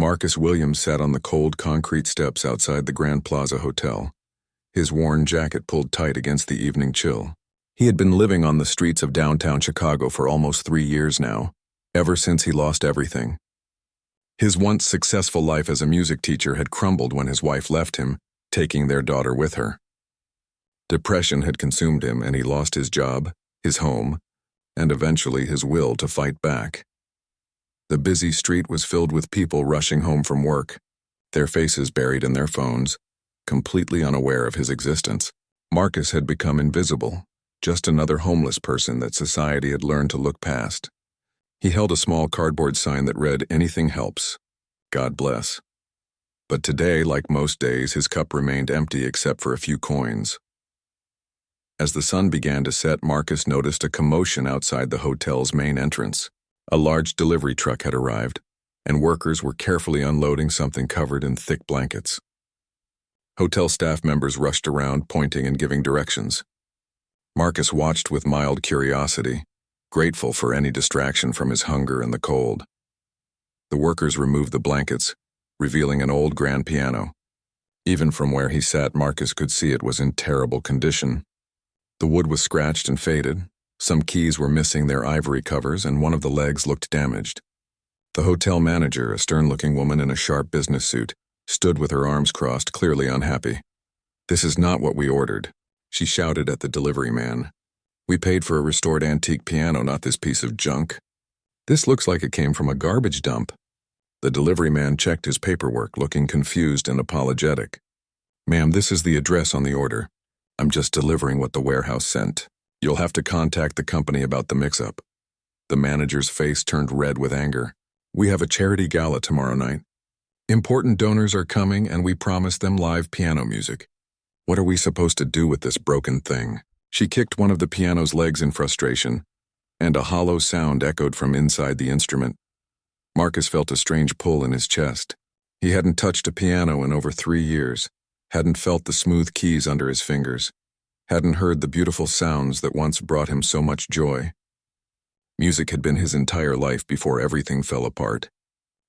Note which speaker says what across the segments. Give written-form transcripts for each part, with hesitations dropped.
Speaker 1: Marcus Williams sat on the cold concrete steps outside the Grand Plaza Hotel, his worn jacket pulled tight against the evening chill. He had been living on the streets of downtown Chicago for almost 3 years now, ever since he lost everything. His once successful life as a music teacher had crumbled when his wife left him, taking their daughter with her. Depression had consumed him, and he lost his job, his home, and eventually his will to fight back. The busy street was filled with people rushing home from work, their faces buried in their phones, completely unaware of his existence. Marcus had become invisible, just another homeless person that society had learned to look past. He held a small cardboard sign that read, "Anything helps. God bless." But today, like most days, his cup remained empty except for a few coins. As the sun began to set, Marcus noticed a commotion outside the hotel's main entrance. A large delivery truck had arrived, and workers were carefully unloading something covered in thick blankets. Hotel staff members rushed around, pointing and giving directions. Marcus watched with mild curiosity, grateful for any distraction from his hunger and the cold. The workers removed the blankets, revealing an old grand piano. Even from where he sat, Marcus could see it was in terrible condition. The wood was scratched and faded, some keys were missing their ivory covers, and one of the legs looked damaged. The hotel manager, a stern-looking woman in a sharp business suit, stood with her arms crossed, clearly unhappy. "This is not what we ordered," she shouted at the delivery man. "We paid for a restored antique piano, not this piece of junk. This looks like it came from a garbage dump." The delivery man checked his paperwork, looking confused and apologetic. "Ma'am, this is the address on the order. I'm just delivering what the warehouse sent. You'll have to contact the company about the mix-up." The manager's face turned red with anger. "We have a charity gala tomorrow night. Important donors are coming, and we promised them live piano music. What are we supposed to do with this broken thing?" She kicked one of the piano's legs in frustration, and a hollow sound echoed from inside the instrument. Marcus felt a strange pull in his chest. He hadn't touched a piano in over 3 years, hadn't felt the smooth keys under his fingers, hadn't heard the beautiful sounds that once brought him so much joy. Music had been his entire life before everything fell apart.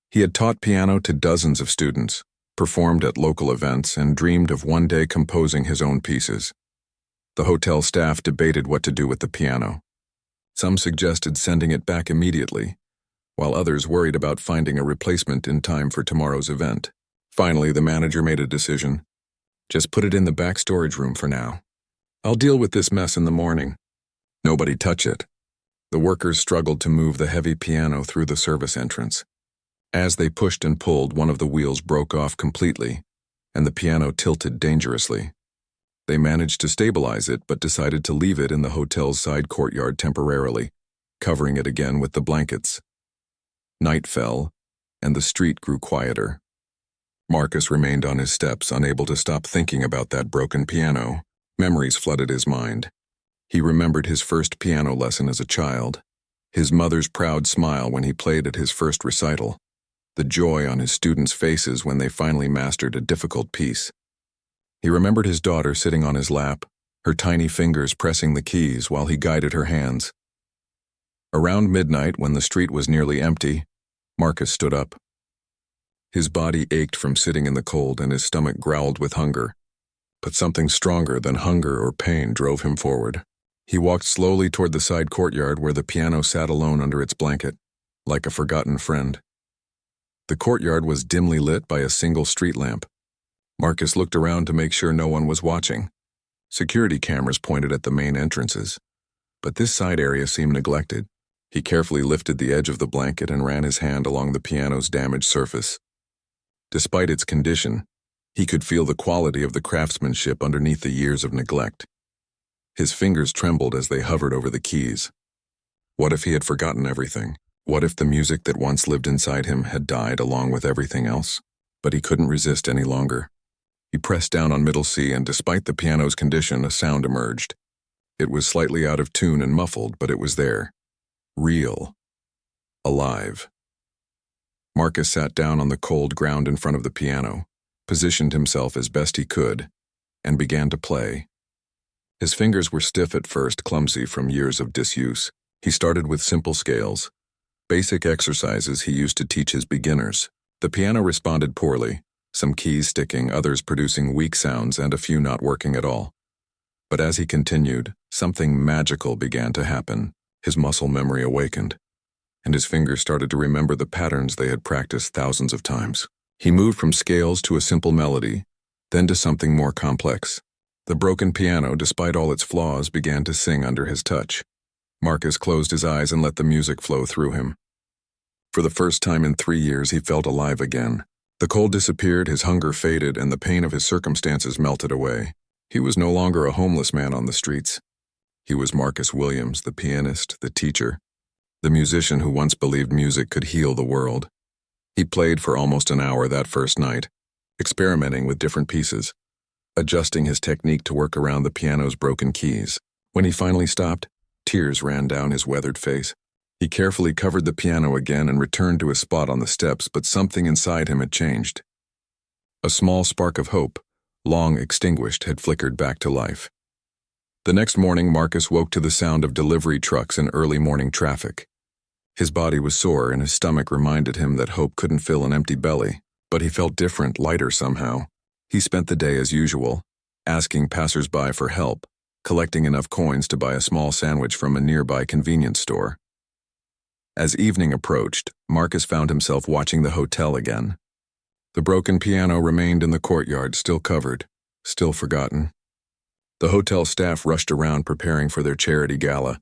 Speaker 1: He had taught piano to dozens of students, performed at local events, and dreamed of one day composing his own pieces. The hotel staff debated what to do with the piano. Some suggested sending it back immediately, while others worried about finding a replacement in time for tomorrow's event. Finally, the manager made a decision. "Just put it in the back storage room for now. I'll deal with this mess in the morning." Nobody touch it. The workers struggled to move the heavy piano through the service entrance. As they pushed and pulled, one of the wheels broke off completely, and the piano tilted dangerously. They managed to stabilize it, but decided to leave it in the hotel's side courtyard temporarily, covering it again with the blankets. Night fell, and the street grew quieter. Marcus remained on his steps, unable to stop thinking about that broken piano. Memories flooded his mind. He remembered his first piano lesson as a child, his mother's proud smile when he played at his first recital, the joy on his students' faces when they finally mastered a difficult piece. He remembered his daughter sitting on his lap, her tiny fingers pressing the keys while he guided her hands. Around midnight, when the street was nearly empty, Marcus stood up. His body ached from sitting in the cold, and his stomach growled with hunger. But something stronger than hunger or pain drove him forward. He walked slowly toward the side courtyard where the piano sat alone under its blanket, like a forgotten friend. The courtyard was dimly lit by a single street lamp. Marcus looked around to make sure no one was watching. Security cameras pointed at the main entrances, but this side area seemed neglected. He carefully lifted the edge of the blanket and ran his hand along the piano's damaged surface. Despite its condition, he could feel the quality of the craftsmanship underneath the years of neglect. His fingers trembled as they hovered over the keys. What if he had forgotten everything? What if the music that once lived inside him had died along with everything else? But he couldn't resist any longer. He pressed down on middle C, and despite the piano's condition, a sound emerged. It was slightly out of tune and muffled, but it was there. Real. Alive. Marcus sat down on the cold ground in front of the piano, positioned himself as best he could, and began to play. His fingers were stiff at first, clumsy from years of disuse. He started with simple scales, basic exercises he used to teach his beginners. The piano responded poorly, some keys sticking, others producing weak sounds, and a few not working at all. But as he continued, something magical began to happen. His muscle memory awakened, and his fingers started to remember the patterns they had practiced thousands of times. He moved from scales to a simple melody, then to something more complex. The broken piano, despite all its flaws, began to sing under his touch. Marcus closed his eyes and let the music flow through him. For the first time in 3 years, he felt alive again. The cold disappeared, his hunger faded, and the pain of his circumstances melted away. He was no longer a homeless man on the streets. He was Marcus Williams, the pianist, the teacher, the musician who once believed music could heal the world. He played for almost an hour that first night, experimenting with different pieces, adjusting his technique to work around the piano's broken keys. When he finally stopped, tears ran down his weathered face. He carefully covered the piano again and returned to his spot on the steps, but something inside him had changed. A small spark of hope, long extinguished, had flickered back to life. The next morning, Marcus woke to the sound of delivery trucks and early morning traffic. His body was sore and his stomach reminded him that hope couldn't fill an empty belly, but he felt different, lighter somehow. He spent the day as usual, asking passers-by for help, collecting enough coins to buy a small sandwich from a nearby convenience store. As evening approached, Marcus found himself watching the hotel again. The broken piano remained in the courtyard, still covered, still forgotten. The hotel staff rushed around preparing for their charity gala,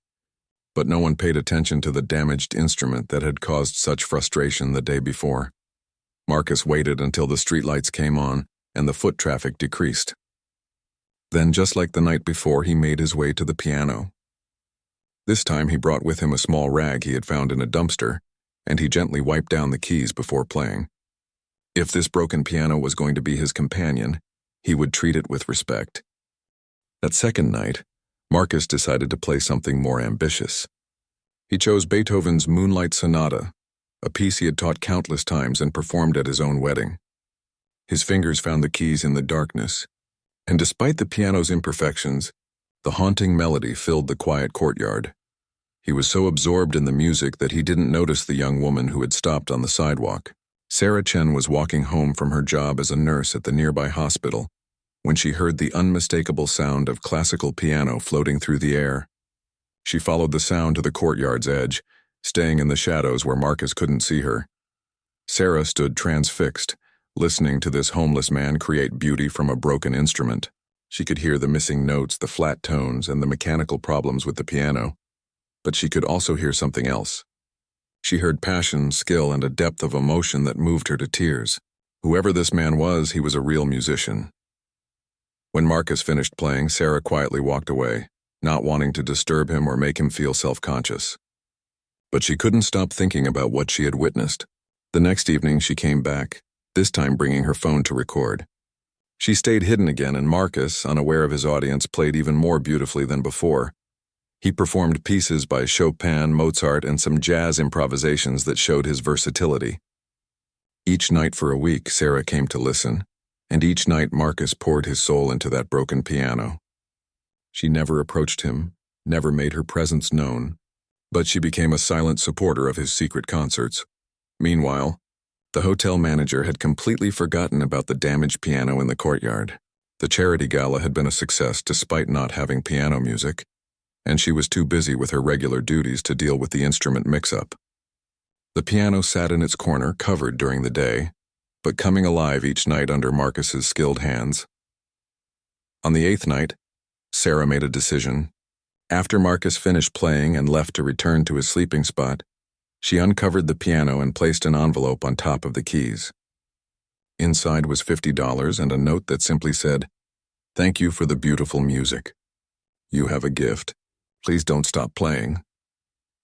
Speaker 1: but no one paid attention to the damaged instrument that had caused such frustration the day before. Marcus waited until the streetlights came on and the foot traffic decreased. Then, just like the night before, he made his way to the piano. This time he brought with him a small rag he had found in a dumpster, and he gently wiped down the keys before playing. If this broken piano was going to be his companion, he would treat it with respect. That second night, Marcus decided to play something more ambitious. He chose Beethoven's Moonlight Sonata, a piece he had taught countless times and performed at his own wedding. His fingers found the keys in the darkness, and despite the piano's imperfections, the haunting melody filled the quiet courtyard. He was so absorbed in the music that he didn't notice the young woman who had stopped on the sidewalk. Sarah Chen was walking home from her job as a nurse at the nearby hospital when she heard the unmistakable sound of classical piano floating through the air. She followed the sound to the courtyard's edge, staying in the shadows where Marcus couldn't see her. Sarah stood transfixed, listening to this homeless man create beauty from a broken instrument. She could hear the missing notes, the flat tones, and the mechanical problems with the piano. But she could also hear something else. She heard passion, skill, and a depth of emotion that moved her to tears. Whoever this man was, he was a real musician. When Marcus finished playing, Sarah quietly walked away, not wanting to disturb him or make him feel self-conscious. But she couldn't stop thinking about what she had witnessed. The next evening she came back, this time bringing her phone to record. She stayed hidden again, and Marcus, unaware of his audience, played even more beautifully than before. He performed pieces by Chopin, Mozart, and some jazz improvisations that showed his versatility. Each night for a week, Sarah came to listen, and each night Marcus poured his soul into that broken piano. She never approached him, never made her presence known, but she became a silent supporter of his secret concerts. Meanwhile, the hotel manager had completely forgotten about the damaged piano in the courtyard. The charity gala had been a success despite not having piano music, and she was too busy with her regular duties to deal with the instrument mix-up. The piano sat in its corner, covered during the day, but coming alive each night under Marcus's skilled hands. On the 8th night, Sarah made a decision. After Marcus finished playing and left to return to his sleeping spot, she uncovered the piano and placed an envelope on top of the keys. Inside was $50 and a note that simply said, "Thank you for the beautiful music. You have a gift. Please don't stop playing."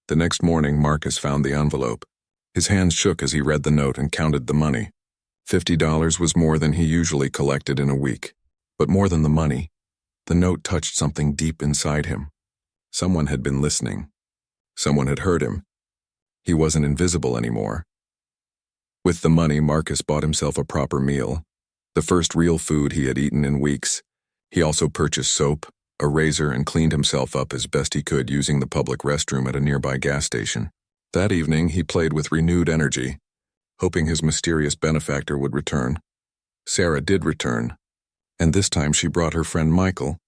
Speaker 1: The next morning, Marcus found the envelope. His hands shook as he read the note and counted the money. $50 was more than he usually collected in a week. But more than the money, the note touched something deep inside him. Someone had been listening. Someone had heard him. He wasn't invisible anymore. With the money, Marcus bought himself a proper meal, the first real food he had eaten in weeks. He also purchased soap, a razor, and cleaned himself up as best he could using the public restroom at a nearby gas station. That evening, he played with renewed energy. hoping his mysterious benefactor would return. Sarah did return, and this time she brought her friend Michael,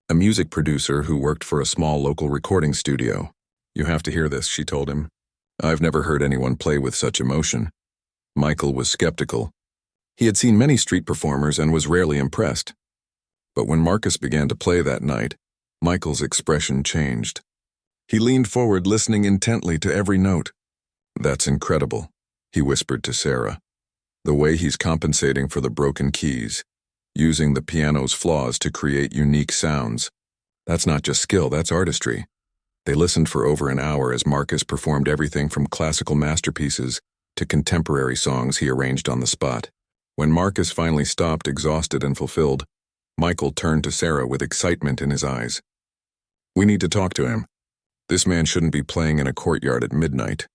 Speaker 1: a music producer who worked for a small local recording studio. "You have to hear this," she told him. "I've never heard anyone play with such emotion." Michael was skeptical. He had seen many street performers and was rarely impressed. But when Marcus began to play that night, Michael's expression changed. He leaned forward, listening intently to every note. "That's incredible," he whispered to Sarah. "The way he's compensating for the broken keys, using the piano's flaws to create unique sounds. That's not just skill, that's artistry." They listened for over an hour as Marcus performed everything from classical masterpieces to contemporary songs he arranged on the spot. When Marcus finally stopped, exhausted and fulfilled, Michael turned to Sarah with excitement in his eyes. "We need to talk to him. This man shouldn't be playing in a courtyard at midnight.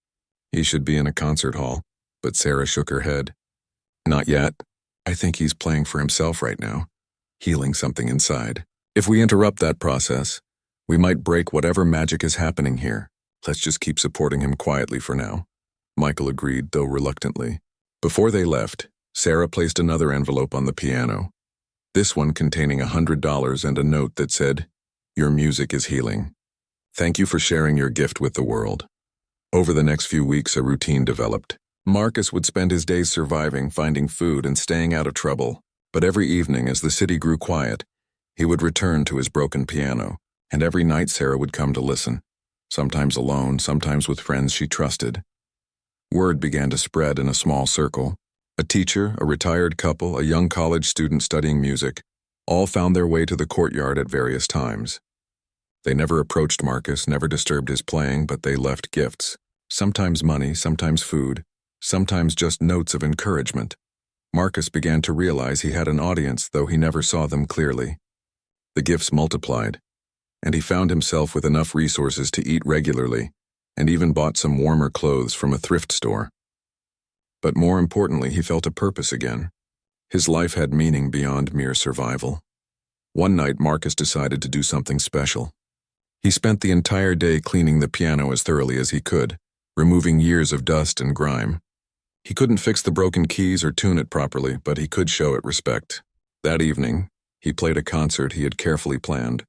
Speaker 1: He should be in a concert hall." But Sarah shook her head. "Not yet. I think he's playing for himself right now, healing something inside. If we interrupt that process, we might break whatever magic is happening here. Let's just keep supporting him quietly for now." Michael agreed, though reluctantly. Before they left, Sarah placed another envelope on the piano, this one containing $100 and a note that said, "Your music is healing. Thank you for sharing your gift with the world." Over the next few weeks, a routine developed. Marcus would spend his days surviving, finding food, and staying out of trouble. But every evening, as the city grew quiet, he would return to his broken piano, and every night Sarah would come to listen, sometimes alone, sometimes with friends she trusted. Word began to spread in a small circle. A teacher, a retired couple, a young college student studying music, all found their way to the courtyard at various times. They never approached Marcus, never disturbed his playing, but they left gifts, sometimes money, sometimes food, sometimes just notes of encouragement. Marcus began to realize he had an audience, though he never saw them clearly. The gifts multiplied, and he found himself with enough resources to eat regularly, and even bought some warmer clothes from a thrift store. But more importantly, he felt a purpose again. His life had meaning beyond mere survival. One night, Marcus decided to do something special. He spent the entire day cleaning the piano as thoroughly as he could, removing years of dust and grime. He couldn't fix the broken keys or tune it properly, but he could show it respect. That evening, he played a concert he had carefully planned,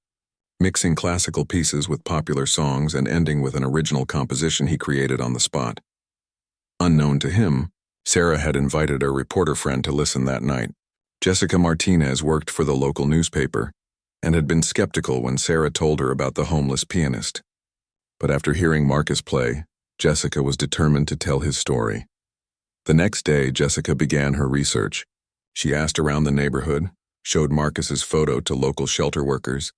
Speaker 1: mixing classical pieces with popular songs and ending with an original composition he created on the spot. Unknown to him, Sarah had invited a reporter friend to listen that night. Jessica Martinez worked for the local newspaper and had been skeptical when Sarah told her about the homeless pianist. But after hearing Marcus play, Jessica was determined to tell his story. The next day, Jessica began her research. She asked around the neighborhood, showed Marcus's photo to local shelter workers,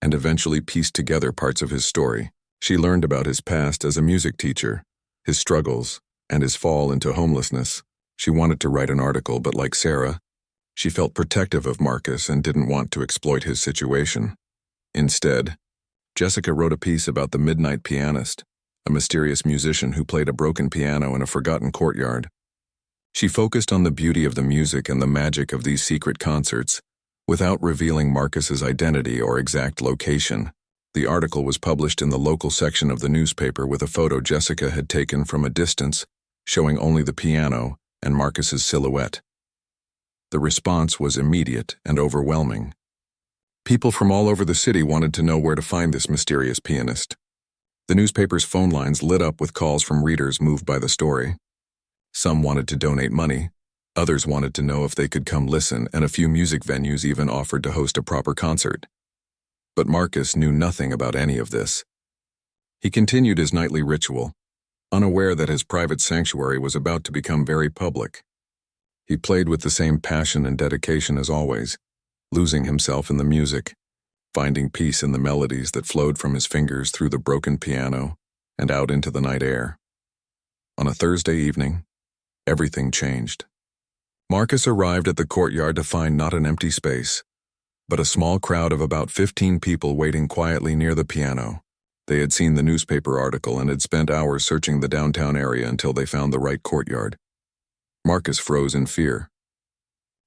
Speaker 1: and eventually pieced together parts of his story. She learned about his past as a music teacher, his struggles, and his fall into homelessness. She wanted to write an article, but like Sarah, she felt protective of Marcus and didn't want to exploit his situation. Instead, Jessica wrote a piece about the midnight pianist, a mysterious musician who played a broken piano in a forgotten courtyard. She focused on the beauty of the music and the magic of these secret concerts, without revealing Marcus's identity or exact location. The article was published in the local section of the newspaper with a photo Jessica had taken from a distance, showing only the piano and Marcus's silhouette. The response was immediate and overwhelming. People from all over the city wanted to know where to find this mysterious pianist. The newspaper's phone lines lit up with calls from readers moved by the story. Some wanted to donate money, others wanted to know if they could come listen, and a few music venues even offered to host a proper concert. But Marcus knew nothing about any of this. He continued his nightly ritual, unaware that his private sanctuary was about to become very public. He played with the same passion and dedication as always, losing himself in the music, finding peace in the melodies that flowed from his fingers through the broken piano and out into the night air. On a Thursday evening, everything changed. Marcus arrived at the courtyard to find not an empty space, but a small crowd of about 15 people waiting quietly near the piano. They had seen the newspaper article and had spent hours searching the downtown area until they found the right courtyard. Marcus froze in fear.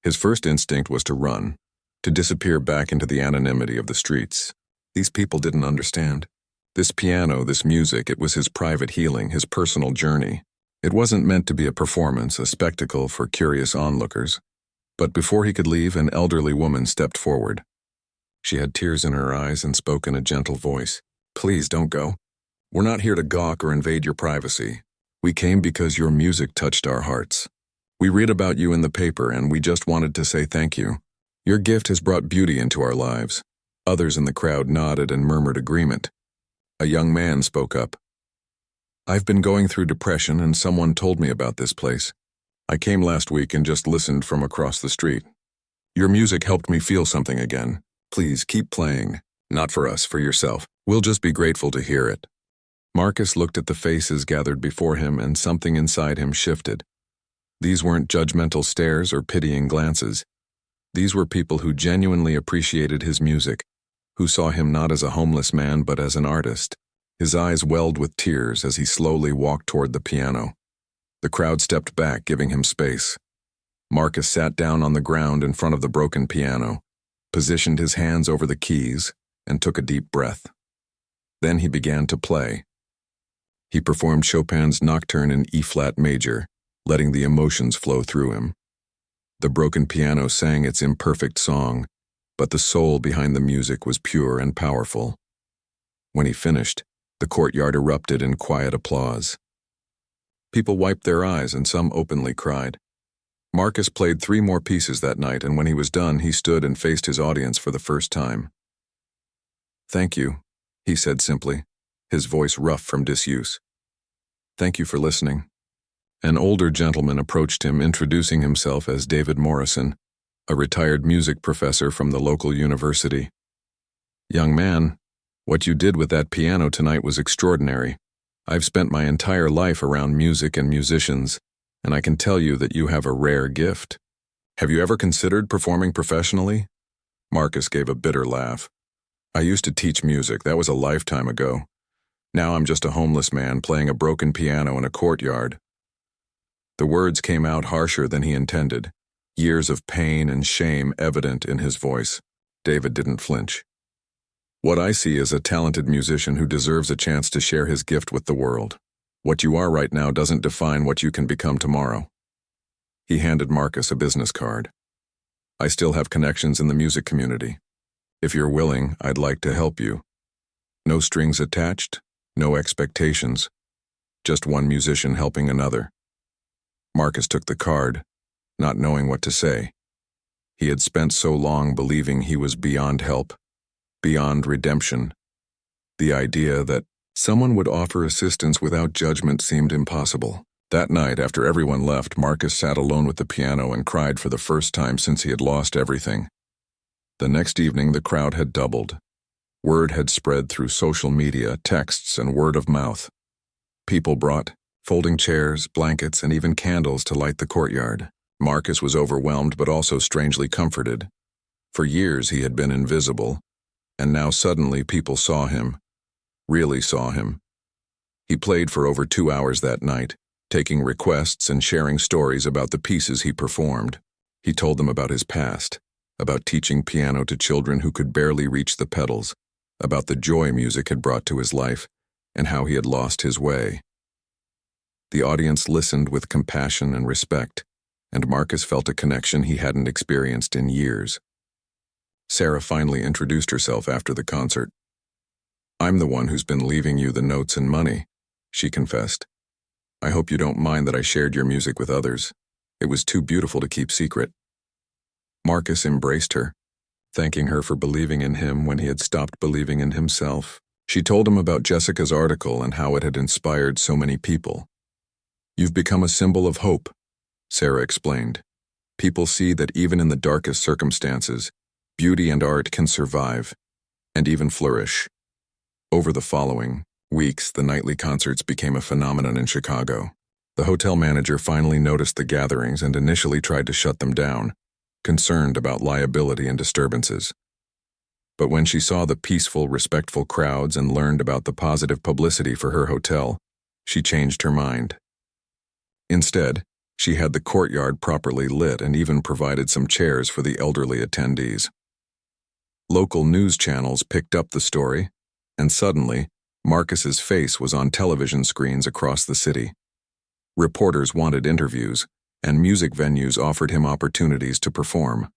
Speaker 1: His first instinct was to run, to disappear back into the anonymity of the streets. These people didn't understand. This piano, this music, it was his private healing, his personal journey. It wasn't meant to be a performance, a spectacle for curious onlookers. But before he could leave, an elderly woman stepped forward. She had tears in her eyes and spoke in a gentle voice. "Please don't go. We're not here to gawk or invade your privacy. We came because your music touched our hearts. We read about you in the paper and we just wanted to say thank you. Your gift has brought beauty into our lives." Others in the crowd nodded and murmured agreement. A young man spoke up. "I've been going through depression and someone told me about this place. I came last week and just listened from across the street. Your music helped me feel something again. Please keep playing. Not for us, for yourself. We'll just be grateful to hear it." Marcus looked at the faces gathered before him and something inside him shifted. These weren't judgmental stares or pitying glances. These were people who genuinely appreciated his music, who saw him not as a homeless man but as an artist. His eyes welled with tears as he slowly walked toward the piano. The crowd stepped back, giving him space. Marcus sat down on the ground in front of the broken piano, positioned his hands over the keys, and took a deep breath. Then he began to play. He performed Chopin's Nocturne in E-flat major, letting the emotions flow through him. The broken piano sang its imperfect song, but the soul behind the music was pure and powerful. When he finished, the courtyard erupted in quiet applause. People wiped their eyes and some openly cried. Marcus played 3 more pieces that night, and when he was done, he stood and faced his audience for the first time. "Thank you," he said simply, his voice rough from disuse. "Thank you for listening." An older gentleman approached him, introducing himself as David Morrison, a retired music professor from the local university. "Young man, what you did with that piano tonight was extraordinary. I've spent my entire life around music and musicians, and I can tell you that you have a rare gift. Have you ever considered performing professionally?" Marcus gave a bitter laugh. "I used to teach music. That was a lifetime ago. Now I'm just a homeless man playing a broken piano in a courtyard." The words came out harsher than he intended, years of pain and shame evident in his voice. David didn't flinch. "What I see is a talented musician who deserves a chance to share his gift with the world. What you are right now doesn't define what you can become tomorrow." He handed Marcus a business card. "I still have connections in the music community. If you're willing, I'd like to help you. No strings attached, no expectations. Just one musician helping another." Marcus took the card, not knowing what to say. He had spent so long believing he was beyond help, beyond redemption. The idea that someone would offer assistance without judgment seemed impossible. That night, after everyone left, Marcus sat alone with the piano and cried for the first time since he had lost everything. The next evening, the crowd had doubled. Word had spread through social media, texts, and word of mouth. People brought folding chairs, blankets, and even candles to light the courtyard. Marcus was overwhelmed but also strangely comforted. For years he had been invisible, and now suddenly people saw him, really saw him. He played for over 2 hours that night, taking requests and sharing stories about the pieces he performed. He told them about his past, about teaching piano to children who could barely reach the pedals, about the joy music had brought to his life, and how he had lost his way. The audience listened with compassion and respect, and Marcus felt a connection he hadn't experienced in years. Sarah finally introduced herself after the concert. "I'm the one who's been leaving you the notes and money," she confessed. "I hope you don't mind that I shared your music with others. It was too beautiful to keep secret." Marcus embraced her, thanking her for believing in him when he had stopped believing in himself. She told him about Jessica's article and how it had inspired so many people. "You've become a symbol of hope," Sarah explained. "People see that even in the darkest circumstances, beauty and art can survive, and even flourish." Over the following weeks, the nightly concerts became a phenomenon in Chicago. The hotel manager finally noticed the gatherings and initially tried to shut them down, concerned about liability and disturbances. But when she saw the peaceful, respectful crowds and learned about the positive publicity for her hotel, she changed her mind. Instead, she had the courtyard properly lit and even provided some chairs for the elderly attendees. Local news channels picked up the story, and suddenly, Marcus's face was on television screens across the city. Reporters wanted interviews, and music venues offered him opportunities to perform.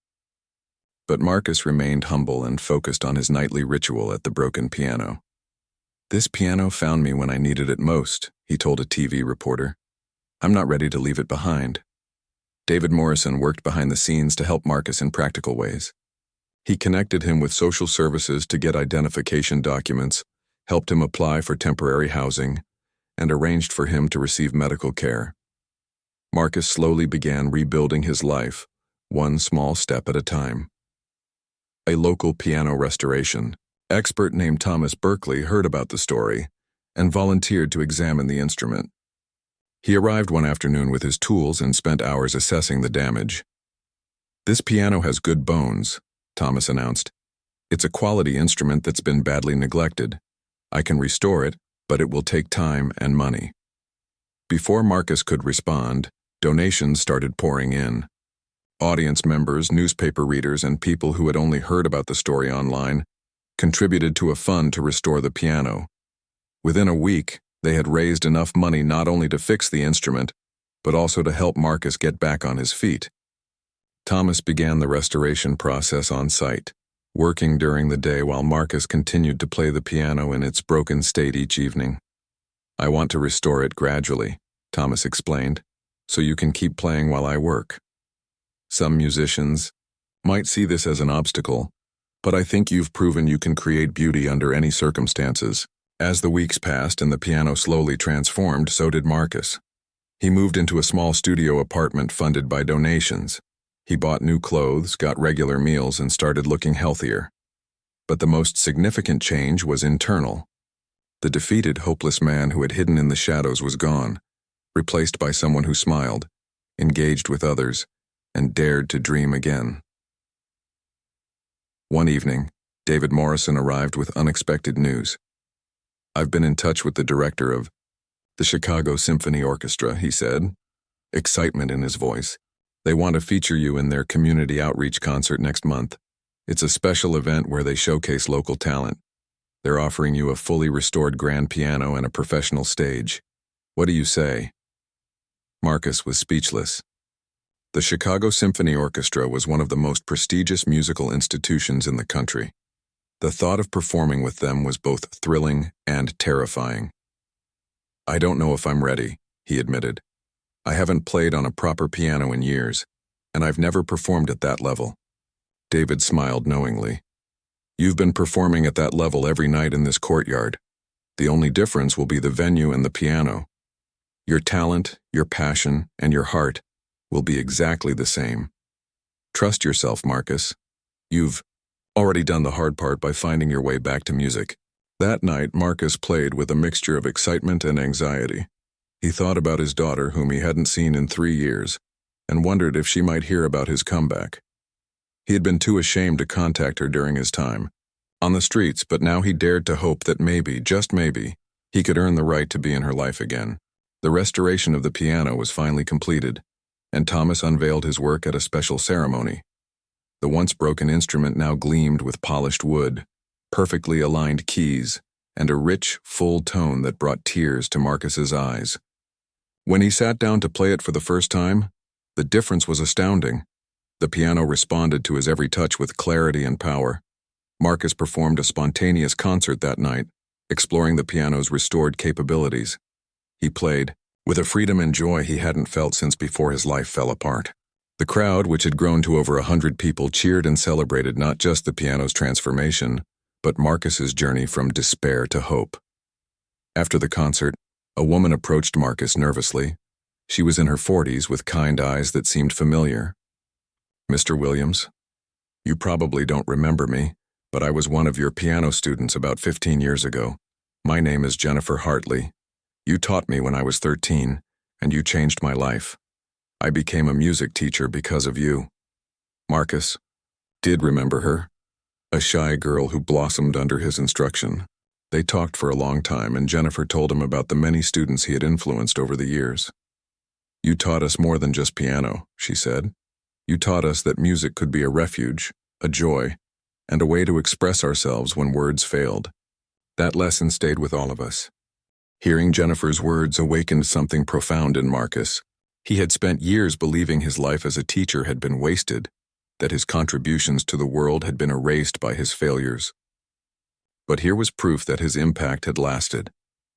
Speaker 1: But Marcus remained humble and focused on his nightly ritual at the broken piano. "This piano found me when I needed it most," he told a TV reporter. "I'm not ready to leave it behind." David Morrison worked behind the scenes to help Marcus in practical ways. He connected him with social services to get identification documents, helped him apply for temporary housing, and arranged for him to receive medical care. Marcus slowly began rebuilding his life, one small step at a time. A local piano restoration expert named Thomas Berkeley heard about the story and volunteered to examine the instrument. He arrived one afternoon with his tools and spent hours assessing the damage. "This piano has good bones," Thomas announced. "It's a quality instrument that's been badly neglected. I can restore it, but it will take time and money." Before Marcus could respond, donations started pouring in. Audience members, newspaper readers, and people who had only heard about the story online contributed to a fund to restore the piano. Within a week, they had raised enough money not only to fix the instrument, but also to help Marcus get back on his feet. Thomas began the restoration process on site, working during the day while Marcus continued to play the piano in its broken state each evening. "I want to restore it gradually," Thomas explained, "so you can keep playing while I work. Some musicians might see this as an obstacle, but I think you've proven you can create beauty under any circumstances." As the weeks passed and the piano slowly transformed, so did Marcus. He moved into a small studio apartment funded by donations. He bought new clothes, got regular meals, and started looking healthier. But the most significant change was internal. The defeated, hopeless man who had hidden in the shadows was gone, replaced by someone who smiled, engaged with others, and dared to dream again. One evening, David Morrison arrived with unexpected news. "I've been in touch with the director of the Chicago Symphony Orchestra," he said, excitement in his voice. "They want to feature you in their community outreach concert next month. It's a special event where they showcase local talent. They're offering you a fully restored grand piano and a professional stage. What do you say?" Marcus was speechless. The Chicago Symphony Orchestra was one of the most prestigious musical institutions in the country. The thought of performing with them was both thrilling and terrifying. "I don't know if I'm ready," he admitted. "I haven't played on a proper piano in years, and I've never performed at that level." David smiled knowingly. "You've been performing at that level every night in this courtyard. The only difference will be the venue and the piano. Your talent, your passion, and your heart will be exactly the same. Trust yourself, Marcus. You've already done the hard part by finding your way back to music." That night, Marcus played with a mixture of excitement and anxiety. He thought about his daughter, whom he hadn't seen in 3 years, and wondered if she might hear about his comeback. He had been too ashamed to contact her during his time on the streets, but now he dared to hope that maybe, just maybe, he could earn the right to be in her life again. The restoration of the piano was finally completed, and Thomas unveiled his work at a special ceremony. The once broken instrument now gleamed with polished wood, perfectly aligned keys, and a rich, full tone that brought tears to Marcus's eyes. When he sat down to play it for the first time, the difference was astounding. The piano responded to his every touch with clarity and power. Marcus performed a spontaneous concert that night, exploring the piano's restored capabilities. He played with a freedom and joy he hadn't felt since before his life fell apart. The crowd, which had grown to over 100 people, cheered and celebrated not just the piano's transformation, but Marcus's journey from despair to hope. After the concert, a woman approached Marcus nervously. She was in her 40s with kind eyes that seemed familiar. "Mr. Williams, you probably don't remember me, but I was one of your piano students about 15 years ago. My name is Jennifer Hartley. You taught me when I was 13, and you changed my life. I became a music teacher because of you." Marcus did remember her, a shy girl who blossomed under his instruction. They talked for a long time, and Jennifer told him about the many students he had influenced over the years. "You taught us more than just piano," she said. "You taught us that music could be a refuge, a joy, and a way to express ourselves when words failed. That lesson stayed with all of us." Hearing Jennifer's words awakened something profound in Marcus. He had spent years believing his life as a teacher had been wasted, that his contributions to the world had been erased by his failures. But here was proof that his impact had lasted,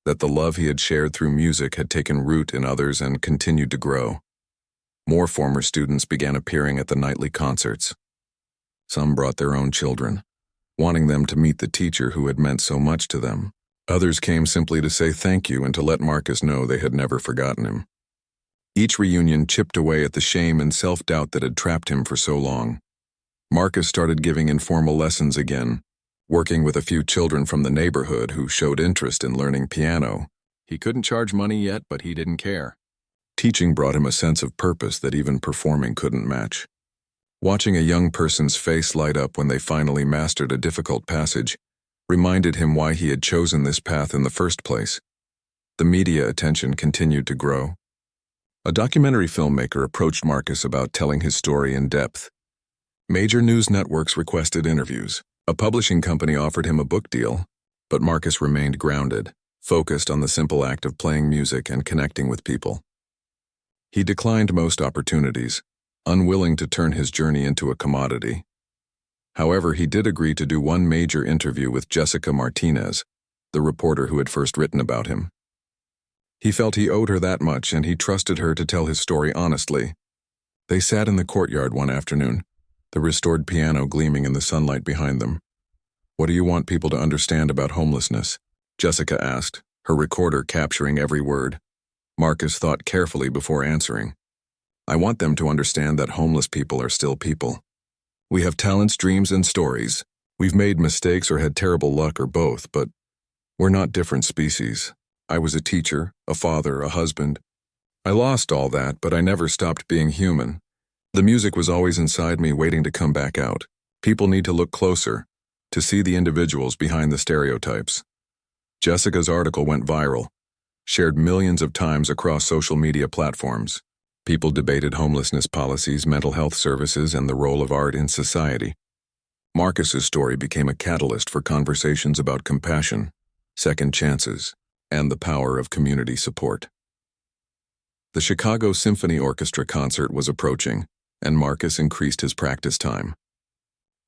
Speaker 1: that the love he had shared through music had taken root in others and continued to grow. More former students began appearing at the nightly concerts. Some brought their own children, wanting them to meet the teacher who had meant so much to them. Others came simply to say thank you and to let Marcus know they had never forgotten him. Each reunion chipped away at the shame and self-doubt that had trapped him for so long. Marcus started giving informal lessons again, working with a few children from the neighborhood who showed interest in learning piano. He couldn't charge money yet, but he didn't care. Teaching brought him a sense of purpose that even performing couldn't match. Watching a young person's face light up when they finally mastered a difficult passage reminded him why he had chosen this path in the first place. The media attention continued to grow. A documentary filmmaker approached Marcus about telling his story in depth. Major news networks requested interviews. A publishing company offered him a book deal, but Marcus remained grounded, focused on the simple act of playing music and connecting with people. He declined most opportunities, unwilling to turn his journey into a commodity. However, he did agree to do one major interview with Jessica Martinez, the reporter who had first written about him. He felt he owed her that much, and he trusted her to tell his story honestly. They sat in the courtyard one afternoon, the restored piano gleaming in the sunlight behind them. "What do you want people to understand about homelessness?" Jessica asked, her recorder capturing every word. Marcus thought carefully before answering. "I want them to understand that homeless people are still people. We have talents, dreams, and stories. We've made mistakes or had terrible luck or both, but we're not different species. I was a teacher, a father, a husband. I lost all that, but I never stopped being human. The music was always inside me waiting to come back out. People need to look closer, to see the individuals behind the stereotypes." Jessica's article went viral, shared millions of times across social media platforms. People debated homelessness policies, mental health services, and the role of art in society. Marcus's story became a catalyst for conversations about compassion, second chances, and the power of community support. The Chicago Symphony Orchestra concert was approaching, and Marcus increased his practice time.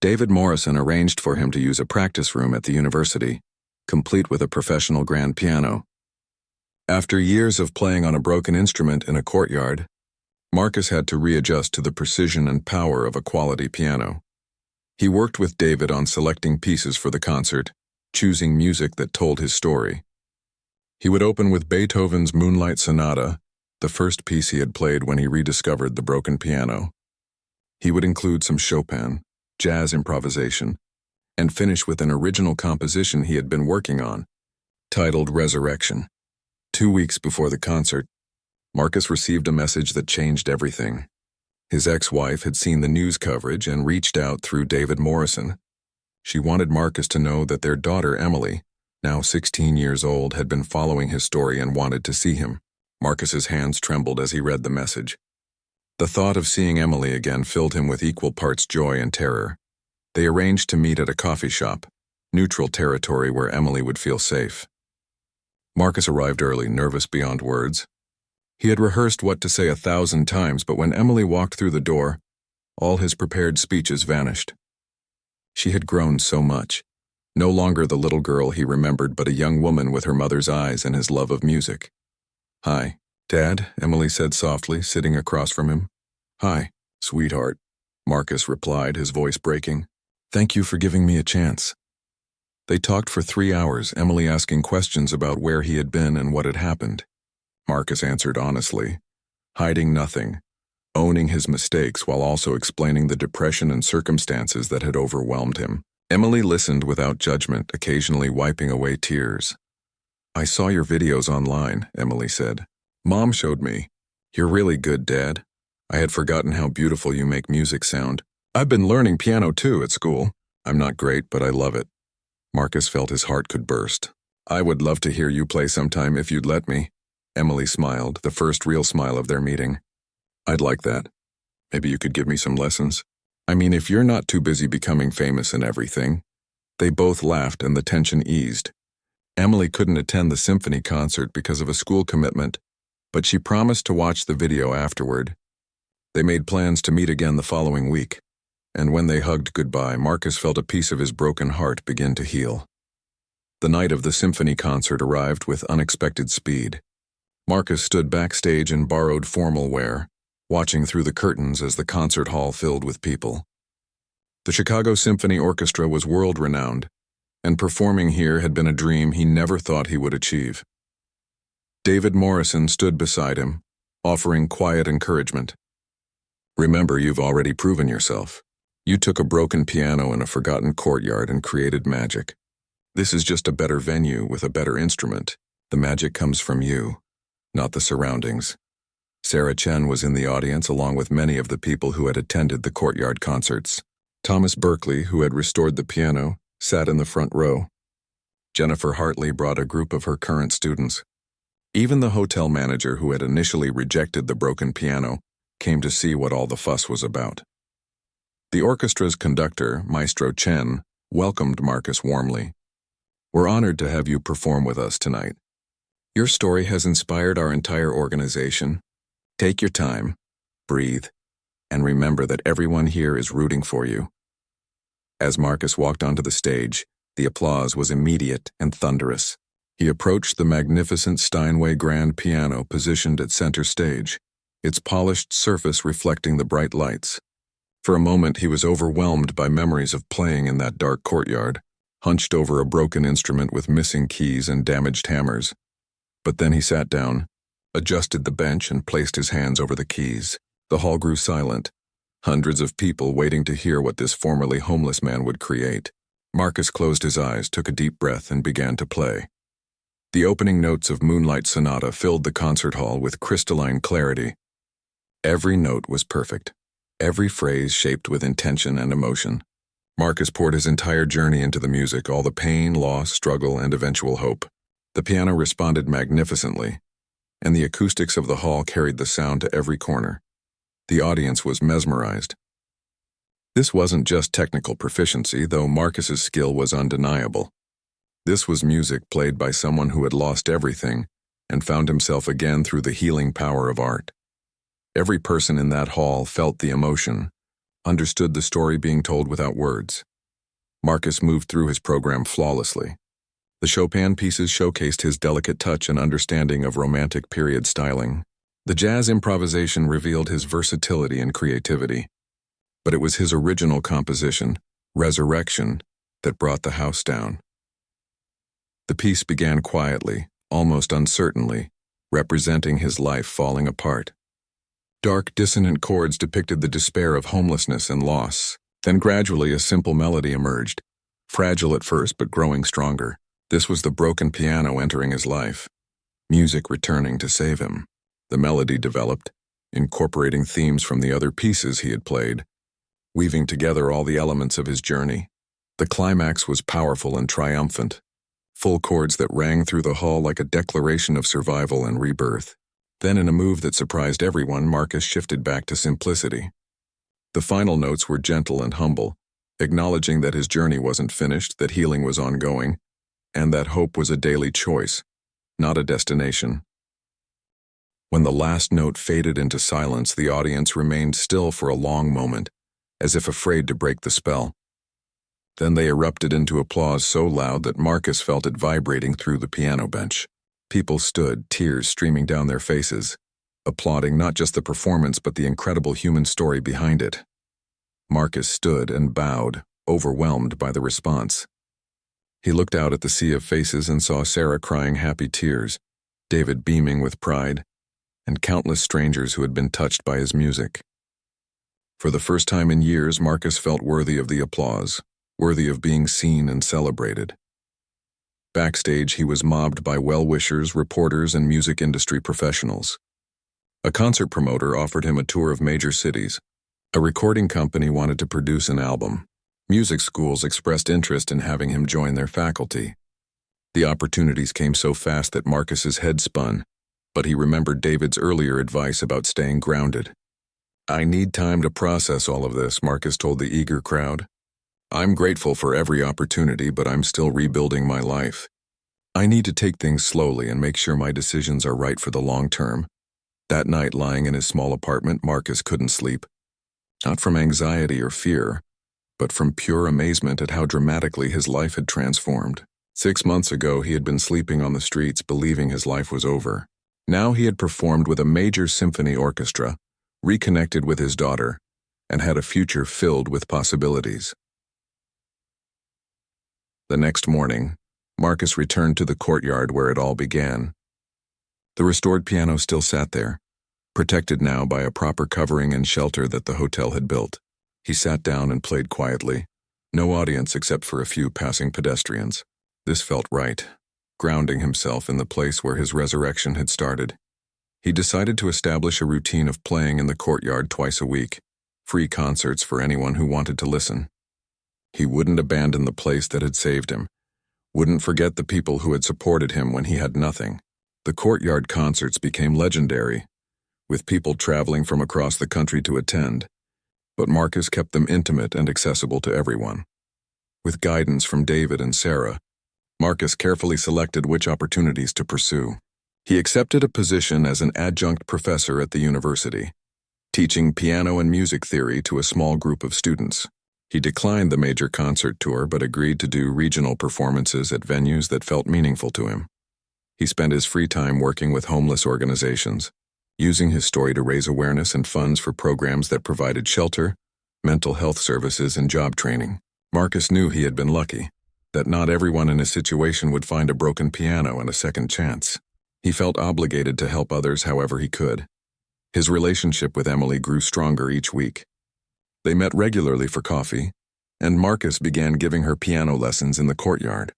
Speaker 1: David Morrison arranged for him to use a practice room at the university, complete with a professional grand piano. After years of playing on a broken instrument in a courtyard, Marcus had to readjust to the precision and power of a quality piano. He worked with David on selecting pieces for the concert, choosing music that told his story. He would open with Beethoven's Moonlight Sonata, the first piece he had played when he rediscovered the broken piano. He would include some Chopin, jazz improvisation, and finish with an original composition he had been working on, titled Resurrection. 2 weeks before the concert, Marcus received a message that changed everything. His ex-wife had seen the news coverage and reached out through David Morrison. She wanted Marcus to know that their daughter Emily, now 16 years old, had been following his story and wanted to see him. Marcus's hands trembled as he read the message. The thought of seeing Emily again filled him with equal parts joy and terror. They arranged to meet at a coffee shop, neutral territory where Emily would feel safe. Marcus arrived early, nervous beyond words. He had rehearsed what to say 1,000 times, but when Emily walked through the door, all his prepared speeches vanished. She had grown so much. No longer the little girl he remembered, but a young woman with her mother's eyes and his love of music. "Hi, Dad," Emily said softly, sitting across from him. "Hi, sweetheart," Marcus replied, his voice breaking. "Thank you for giving me a chance." They talked for 3 hours, Emily asking questions about where he had been and what had happened. Marcus answered honestly, hiding nothing, owning his mistakes while also explaining the depression and circumstances that had overwhelmed him. Emily listened without judgment, occasionally wiping away tears. "I saw your videos online," Emily said. "Mom showed me. You're really good, Dad. I had forgotten how beautiful you make music sound. I've been learning piano too at school. I'm not great, but I love it." Marcus felt his heart could burst. "I would love to hear you play sometime if you'd let me." Emily smiled, the first real smile of their meeting. "I'd like that. Maybe you could give me some lessons. I mean, if you're not too busy becoming famous and everything." They both laughed and the tension eased. Emily couldn't attend the symphony concert because of a school commitment, but she promised to watch the video afterward. They made plans to meet again the following week, and when they hugged goodbye, Marcus felt a piece of his broken heart begin to heal. The night of the symphony concert arrived with unexpected speed. Marcus stood backstage in borrowed formal wear, watching through the curtains as the concert hall filled with people. The Chicago Symphony Orchestra was world-renowned, and performing here had been a dream he never thought he would achieve. David Morrison stood beside him, offering quiet encouragement. "Remember, you've already proven yourself. You took a broken piano in a forgotten courtyard and created magic. This is just a better venue with a better instrument. The magic comes from you, not the surroundings." Sarah Chen was in the audience along with many of the people who had attended the courtyard concerts. Thomas Berkeley, who had restored the piano, sat in the front row. Jennifer Hartley brought a group of her current students. Even the hotel manager, who had initially rejected the broken piano, came to see what all the fuss was about. The orchestra's conductor, Maestro Chen, welcomed Marcus warmly. "We're honored to have you perform with us tonight. Your story has inspired our entire organization. Take your time, breathe, and remember that everyone here is rooting for you." As Marcus walked onto the stage, the applause was immediate and thunderous. He approached the magnificent Steinway grand piano positioned at center stage, its polished surface reflecting the bright lights. For a moment, he was overwhelmed by memories of playing in that dark courtyard, hunched over a broken instrument with missing keys and damaged hammers. But then he sat down, adjusted the bench, and placed his hands over the keys. The hall grew silent, hundreds of people waiting to hear what this formerly homeless man would create. Marcus closed his eyes, took a deep breath, and began to play. The opening notes of Moonlight Sonata filled the concert hall with crystalline clarity. Every note was perfect, every phrase shaped with intention and emotion. Marcus poured his entire journey into the music, all the pain, loss, struggle, and eventual hope. The piano responded magnificently, and the acoustics of the hall carried the sound to every corner. The audience was mesmerized. This wasn't just technical proficiency, though Marcus's skill was undeniable. This was music played by someone who had lost everything and found himself again through the healing power of art. Every person in that hall felt the emotion, understood the story being told without words. Marcus moved through his program flawlessly. The Chopin pieces showcased his delicate touch and understanding of romantic period styling. The jazz improvisation revealed his versatility and creativity. But it was his original composition, Resurrection, that brought the house down. The piece began quietly, almost uncertainly, representing his life falling apart. Dark, dissonant chords depicted the despair of homelessness and loss. Then gradually a simple melody emerged, fragile at first but growing stronger. This was the broken piano entering his life, music returning to save him. The melody developed, incorporating themes from the other pieces he had played, weaving together all the elements of his journey. The climax was powerful and triumphant, full chords that rang through the hall like a declaration of survival and rebirth. Then, in a move that surprised everyone, Marcus shifted back to simplicity. The final notes were gentle and humble, acknowledging that his journey wasn't finished, that healing was ongoing, and that hope was a daily choice, not a destination. When the last note faded into silence, the audience remained still for a long moment, as if afraid to break the spell. Then they erupted into applause so loud that Marcus felt it vibrating through the piano bench. People stood, tears streaming down their faces, applauding not just the performance but the incredible human story behind it. Marcus stood and bowed, overwhelmed by the response. He looked out at the sea of faces and saw Sarah crying happy tears, David beaming with pride, and countless strangers who had been touched by his music. For the first time in years, Marcus felt worthy of the applause, worthy of being seen and celebrated. Backstage, he was mobbed by well-wishers, reporters, and music industry professionals. A concert promoter offered him a tour of major cities. A recording company wanted to produce an album. Music schools expressed interest in having him join their faculty. The opportunities came so fast that Marcus's head spun, but he remembered David's earlier advice about staying grounded. "I need time to process all of this," Marcus told the eager crowd. "I'm grateful for every opportunity, but I'm still rebuilding my life. I need to take things slowly and make sure my decisions are right for the long term. That night, lying in his small apartment, Marcus couldn't sleep. Not from anxiety or fear, but from pure amazement at how dramatically his life had transformed. 6 months ago, he had been sleeping on the streets, believing his life was over. Now he had performed with a major symphony orchestra, reconnected with his daughter, and had a future filled with possibilities. The next morning, Marcus returned to the courtyard where it all began. The restored piano still sat there, protected now by a proper covering and shelter that the hotel had built. He sat down and played quietly, no audience except for a few passing pedestrians. This felt right, grounding himself in the place where his resurrection had started. He decided to establish a routine of playing in the courtyard twice a week, free concerts for anyone who wanted to listen. He wouldn't abandon the place that had saved him, wouldn't forget the people who had supported him when he had nothing. The courtyard concerts became legendary, with people traveling from across the country to attend, but Marcus kept them intimate and accessible to everyone. With guidance from David and Sarah, Marcus carefully selected which opportunities to pursue. He accepted a position as an adjunct professor at the university, teaching piano and music theory to a small group of students. He declined the major concert tour but agreed to do regional performances at venues that felt meaningful to him. He spent his free time working with homeless organizations, using his story to raise awareness and funds for programs that provided shelter, mental health services, and job training. Marcus knew he had been lucky, that not everyone in his situation would find a broken piano and a second chance. He felt obligated to help others however he could. His relationship with Emily grew stronger each week. They met regularly for coffee, and Marcus began giving her piano lessons in the courtyard.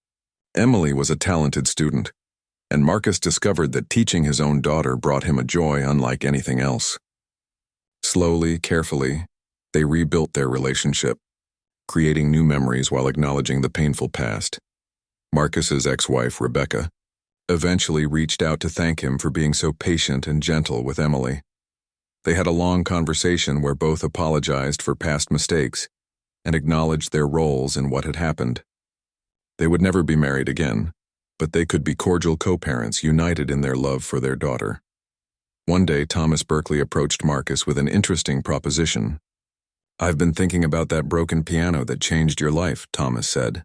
Speaker 1: Emily was a talented student, and Marcus discovered that teaching his own daughter brought him a joy unlike anything else. Slowly, carefully, they rebuilt their relationship, creating new memories while acknowledging the painful past. Marcus's ex-wife, Rebecca, eventually reached out to thank him for being so patient and gentle with Emily. They had a long conversation where both apologized for past mistakes and acknowledged their roles in what had happened. They would never be married again, but they could be cordial co-parents united in their love for their daughter. One day, Thomas Berkeley approached Marcus with an interesting proposition. "I've been thinking about that broken piano that changed your life," Thomas said.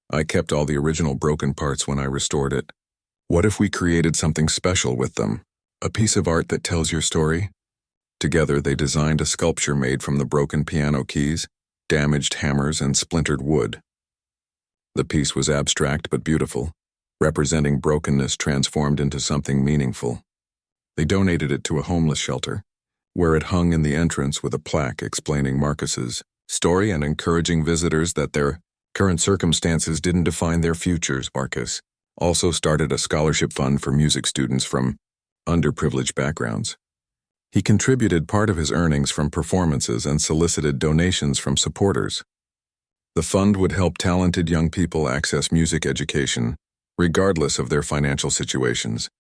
Speaker 1: "I kept all the original broken parts when I restored it. What if we created something special with them? A piece of art that tells your story?" Together, they designed a sculpture made from the broken piano keys, damaged hammers, and splintered wood. The piece was abstract but beautiful, representing brokenness transformed into something meaningful. They donated it to a homeless shelter, where it hung in the entrance with a plaque explaining Marcus's story and encouraging visitors that their current circumstances didn't define their futures. Marcus also started a scholarship fund for music students from underprivileged backgrounds. He contributed part of his earnings from performances and solicited donations from supporters. The fund would help talented young people access music education, regardless of their financial situations,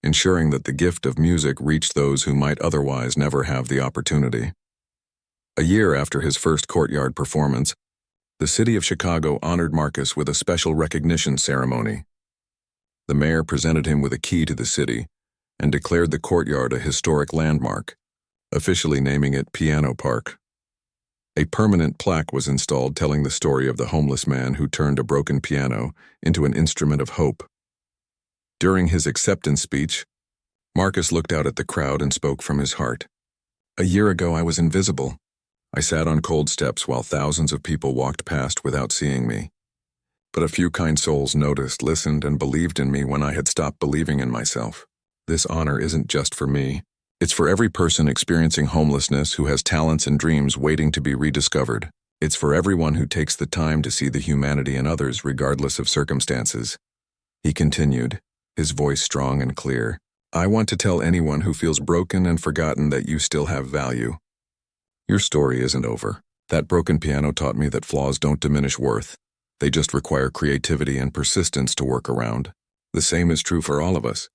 Speaker 1: ensuring that the gift of music reached those who might otherwise never have the opportunity. A year after his first courtyard performance, the city of Chicago honored Marcus with a special recognition ceremony. The mayor presented him with a key to the city and declared the courtyard a historic landmark, officially naming it Piano Park. A permanent plaque was installed telling the story of the homeless man who turned a broken piano into an instrument of hope. During his acceptance speech, Marcus looked out at the crowd and spoke from his heart. "A year ago I was invisible. I sat on cold steps while thousands of people walked past without seeing me. But a few kind souls noticed, listened, and believed in me when I had stopped believing in myself. This honor isn't just for me. It's for every person experiencing homelessness who has talents and dreams waiting to be rediscovered. It's for everyone who takes the time to see the humanity in others regardless of circumstances." He continued, his voice strong and clear. "I want to tell anyone who feels broken and forgotten that you still have value. Your story isn't over. That broken piano taught me that flaws don't diminish worth. They just require creativity and persistence to work around. The same is true for all of us.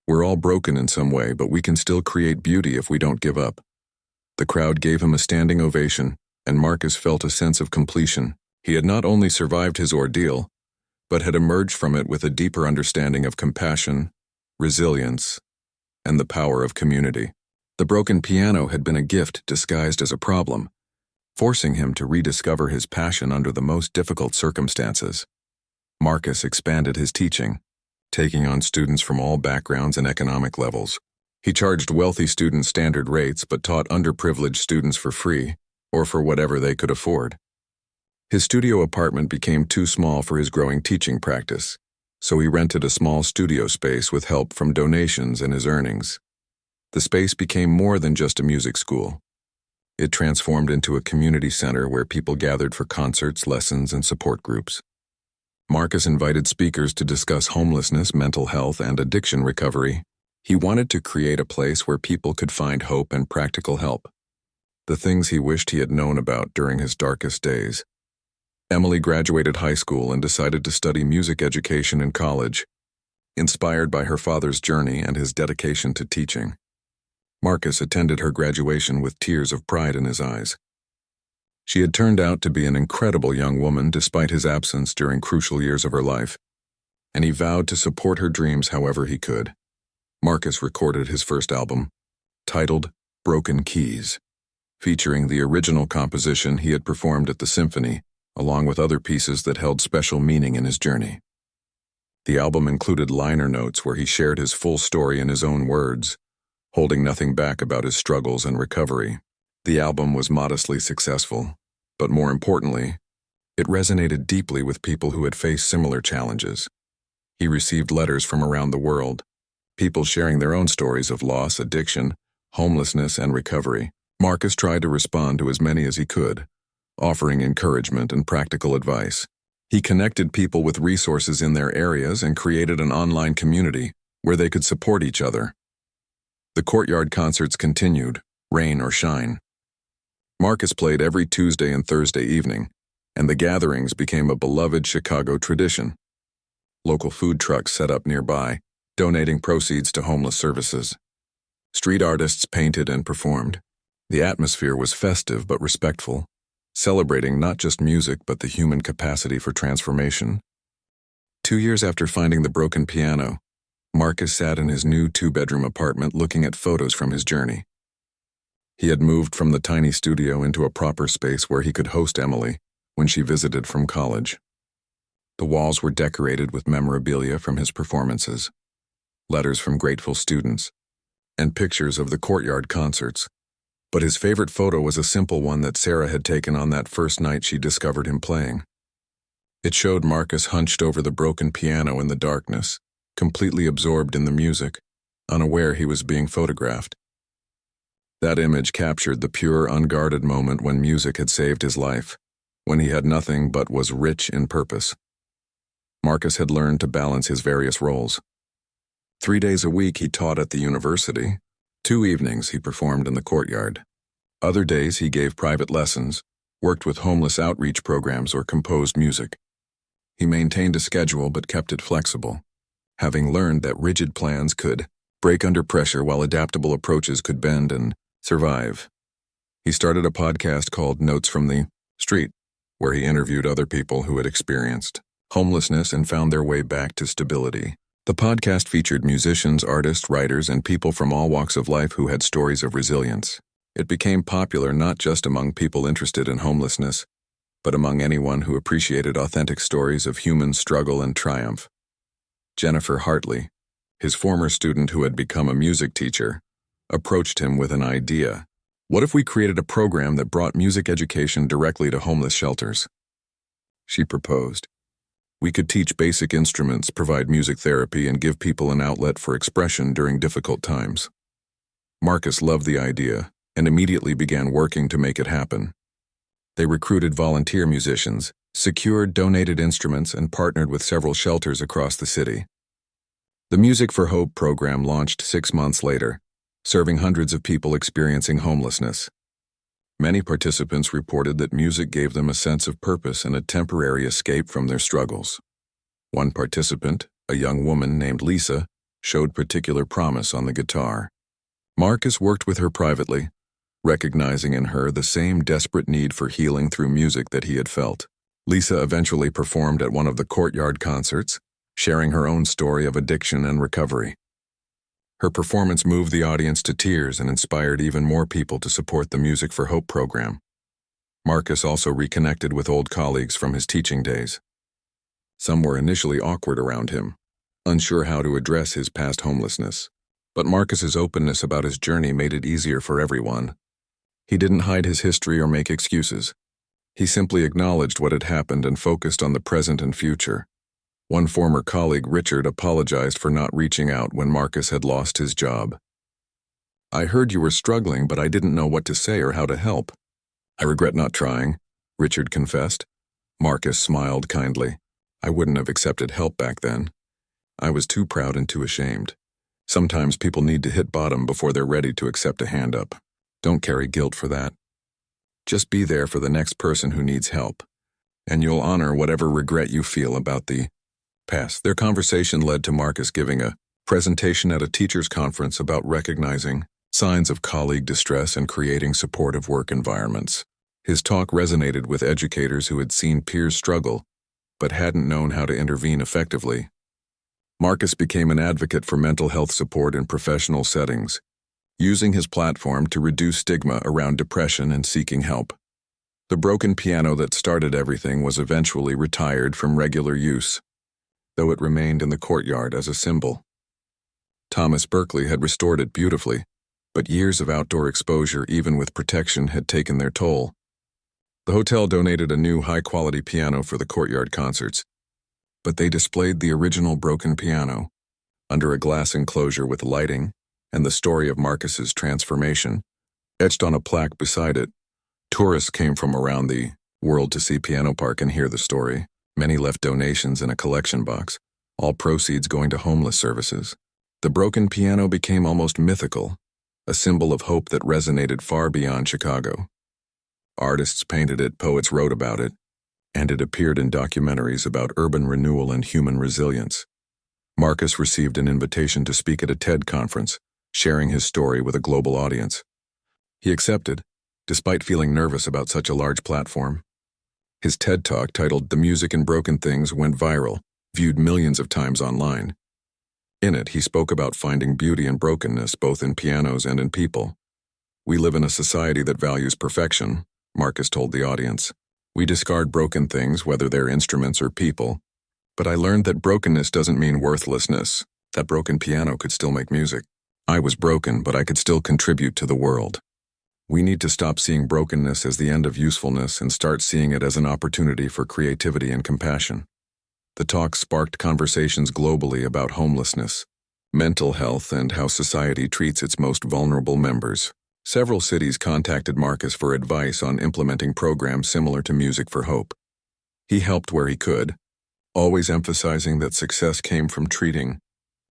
Speaker 1: We're all broken in some way, but we can still create beauty if we don't give up." The crowd gave him a standing ovation, and Marcus felt a sense of completion. He had not only survived his ordeal, but had emerged from it with a deeper understanding of compassion, resilience, and the power of community. The broken piano had been a gift disguised as a problem, forcing him to rediscover his passion under the most difficult circumstances. Marcus expanded his teaching, taking on students from all backgrounds and economic levels. He charged wealthy students standard rates but taught underprivileged students for free, or for whatever they could afford. His studio apartment became too small for his growing teaching practice, so he rented a small studio space with help from donations and his earnings. The space became more than just a music school. It transformed into a community center where people gathered for concerts, lessons, and support groups. Marcus invited speakers to discuss homelessness, mental health, and addiction recovery. He wanted to create a place where people could find hope and practical help, the things he wished he had known about during his darkest days. Emily graduated high school and decided to study music education in college, inspired by her father's journey and his dedication to teaching. Marcus attended her graduation with tears of pride in his eyes. She had turned out to be an incredible young woman despite his absence during crucial years of her life, and he vowed to support her dreams however he could. Marcus recorded his first album, titled Broken Keys, featuring the original composition he had performed at the symphony, along with other pieces that held special meaning in his journey. The album included liner notes where he shared his full story in his own words, holding nothing back about his struggles and recovery. The album was modestly successful, but more importantly, it resonated deeply with people who had faced similar challenges. He received letters from around the world, people sharing their own stories of loss, addiction, homelessness, and recovery. Marcus tried to respond to as many as he could, offering encouragement and practical advice. He connected people with resources in their areas and created an online community where they could support each other. The courtyard concerts continued, rain or shine. Marcus played every Tuesday and Thursday evening, and the gatherings became a beloved Chicago tradition. Local food trucks set up nearby, donating proceeds to homeless services. Street artists painted and performed. The atmosphere was festive but respectful, celebrating not just music but the human capacity for transformation. 2 years after finding the broken piano, Marcus sat in his new 2-bedroom apartment looking at photos from his journey. He had moved from the tiny studio into a proper space where he could host Emily when she visited from college. The walls were decorated with memorabilia from his performances, letters from grateful students, and pictures of the courtyard concerts. But his favorite photo was a simple one that Sarah had taken on that first night she discovered him playing. It showed Marcus hunched over the broken piano in the darkness, completely absorbed in the music, unaware he was being photographed. That image captured the pure, unguarded moment when music had saved his life, when he had nothing but was rich in purpose. Marcus had learned to balance his various roles. 3 days a week he taught at the university. 2 evenings he performed in the courtyard. Other days he gave private lessons, worked with homeless outreach programs, or composed music. He maintained a schedule but kept it flexible, having learned that rigid plans could break under pressure while adaptable approaches could bend and survive. He started a podcast called Notes from the Street, where he interviewed other people who had experienced homelessness and found their way back to stability. The podcast featured musicians, artists, writers, and people from all walks of life who had stories of resilience. It became popular not just among people interested in homelessness, but among anyone who appreciated authentic stories of human struggle and triumph. Jennifer Hartley, his former student who had become a music teacher, approached him with an idea. What if we created a program that brought music education directly to homeless shelters? She proposed. We could teach basic instruments, provide music therapy, and give people an outlet for expression during difficult times. Marcus loved the idea and immediately began working to make it happen. They recruited volunteer musicians, secured donated instruments, and partnered with several shelters across the city. The Music for Hope program launched 6 months later, serving hundreds of people experiencing homelessness. Many participants reported that music gave them a sense of purpose and a temporary escape from their struggles. One participant, a young woman named Lisa, showed particular promise on the guitar. Marcus worked with her privately, recognizing in her the same desperate need for healing through music that he had felt. Lisa eventually performed at one of the Courtyard concerts, sharing her own story of addiction and recovery. Her performance moved the audience to tears and inspired even more people to support the Music for Hope program. Marcus also reconnected with old colleagues from his teaching days. Some were initially awkward around him, unsure how to address his past homelessness. But Marcus's openness about his journey made it easier for everyone. He didn't hide his history or make excuses. He simply acknowledged what had happened and focused on the present and future. One former colleague, Richard, apologized for not reaching out when Marcus had lost his job. "I heard you were struggling, but I didn't know what to say or how to help." "I regret not trying," Richard confessed. Marcus smiled kindly. "I wouldn't have accepted help back then. I was too proud and too ashamed. Sometimes people need to hit bottom before they're ready to accept a hand up. Don't carry guilt for that. Just be there for the next person who needs help, and you'll honor whatever regret you feel about the past." Their conversation led to Marcus giving a presentation at a teachers' conference about recognizing signs of colleague distress and creating supportive work environments. His talk resonated with educators who had seen peers struggle but hadn't known how to intervene effectively. Marcus became an advocate for mental health support in professional settings, using his platform to reduce stigma around depression and seeking help. The broken piano that started everything was eventually retired from regular use, though it remained in the courtyard as a symbol. Thomas Berkeley had restored it beautifully, but years of outdoor exposure, even with protection, had taken their toll. The hotel donated a new high-quality piano for the courtyard concerts, but they displayed the original broken piano under a glass enclosure with lighting and the story of Marcus's transformation etched on a plaque beside it. Tourists came from around the world to see Piano Park and hear the story. Many left donations in a collection box, all proceeds going to homeless services. The broken piano became almost mythical, a symbol of hope that resonated far beyond Chicago. Artists painted it, poets wrote about it, and it appeared in documentaries about urban renewal and human resilience. Marcus received an invitation to speak at a TED conference, sharing his story with a global audience. He accepted, despite feeling nervous about such a large platform. His TED Talk, titled "The Music in Broken Things," went viral, viewed millions of times online. In it, he spoke about finding beauty in brokenness, both in pianos and in people. "We live in a society that values perfection," Marcus told the audience. "We discard broken things, whether they're instruments or people. But I learned that brokenness doesn't mean worthlessness. That broken piano could still make music. I was broken, but I could still contribute to the world. We need to stop seeing brokenness as the end of usefulness and start seeing it as an opportunity for creativity and compassion." The talk sparked conversations globally about homelessness, mental health, and how society treats its most vulnerable members. Several cities contacted Marcus for advice on implementing programs similar to Music for Hope. He helped where he could, always emphasizing that success came from treating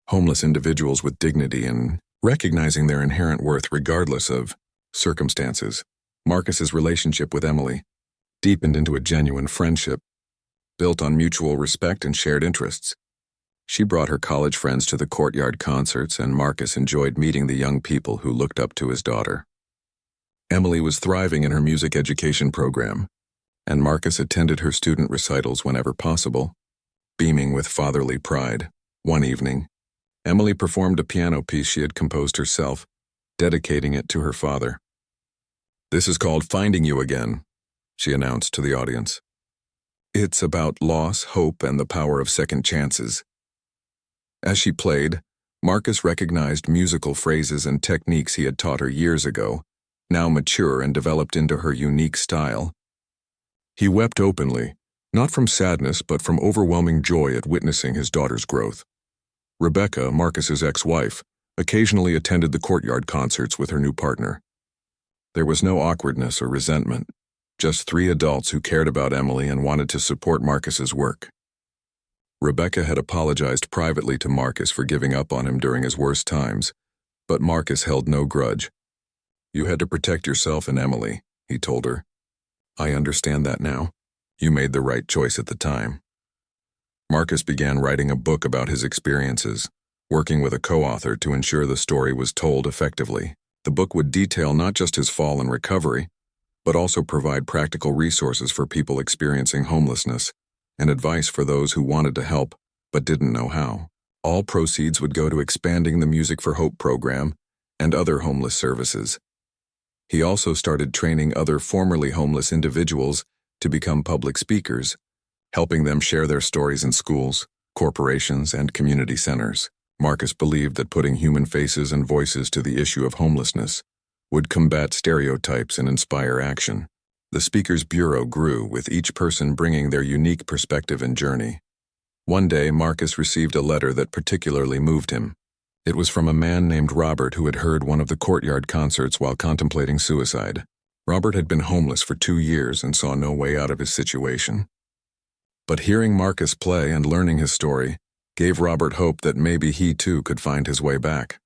Speaker 1: homeless individuals with dignity and recognizing their inherent worth regardless of circumstances. Marcus's relationship with Emily deepened into a genuine friendship, built on mutual respect and shared interests. She brought her college friends to the courtyard concerts, and Marcus enjoyed meeting the young people who looked up to his daughter. Emily was thriving in her music education program, and Marcus attended her student recitals whenever possible, beaming with fatherly pride. One evening, Emily performed a piano piece she had composed herself, dedicating it to her father. "This is called Finding You Again," she announced to the audience. "It's about loss, hope, and the power of second chances." As she played, Marcus recognized musical phrases and techniques he had taught her years ago, now mature and developed into her unique style. He wept openly, not from sadness but from overwhelming joy at witnessing his daughter's growth. Rebecca, Marcus's ex-wife, occasionally attended the courtyard concerts with her new partner. There was no awkwardness or resentment, just three adults who cared about Emily and wanted to support Marcus's work. Rebecca had apologized privately to Marcus for giving up on him during his worst times, but Marcus held no grudge. "You had to protect yourself and Emily," he told her. "I understand that now. You made the right choice at the time." Marcus began writing a book about his experiences, working with a co-author to ensure the story was told effectively. The book would detail not just his fall and recovery, but also provide practical resources for people experiencing homelessness and advice for those who wanted to help but didn't know how. All proceeds would go to expanding the Music for Hope program and other homeless services. He also started training other formerly homeless individuals to become public speakers, helping them share their stories in schools, corporations, and community centers. Marcus believed that putting human faces and voices to the issue of homelessness would combat stereotypes and inspire action. The Speakers Bureau grew, with each person bringing their unique perspective and journey. One day, Marcus received a letter that particularly moved him. It was from a man named Robert who had heard one of the Courtyard concerts while contemplating suicide. Robert had been homeless for 2 years and saw no way out of his situation. But hearing Marcus play and learning his story gave Robert hope that maybe he too could find his way back.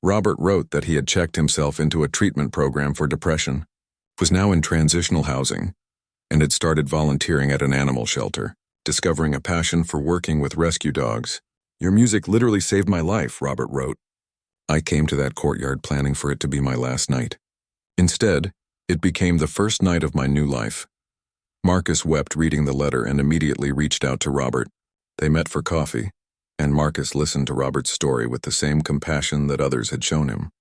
Speaker 1: Robert wrote that he had checked himself into a treatment program for depression, was now in transitional housing, and had started volunteering at an animal shelter, discovering a passion for working with rescue dogs. "Your music literally saved my life," Robert wrote. "I came to that courtyard planning for it to be my last night. Instead, it became the first night of my new life." Marcus wept reading the letter and immediately reached out to Robert. They met for coffee, and Marcus listened to Robert's story with the same compassion that others had shown him.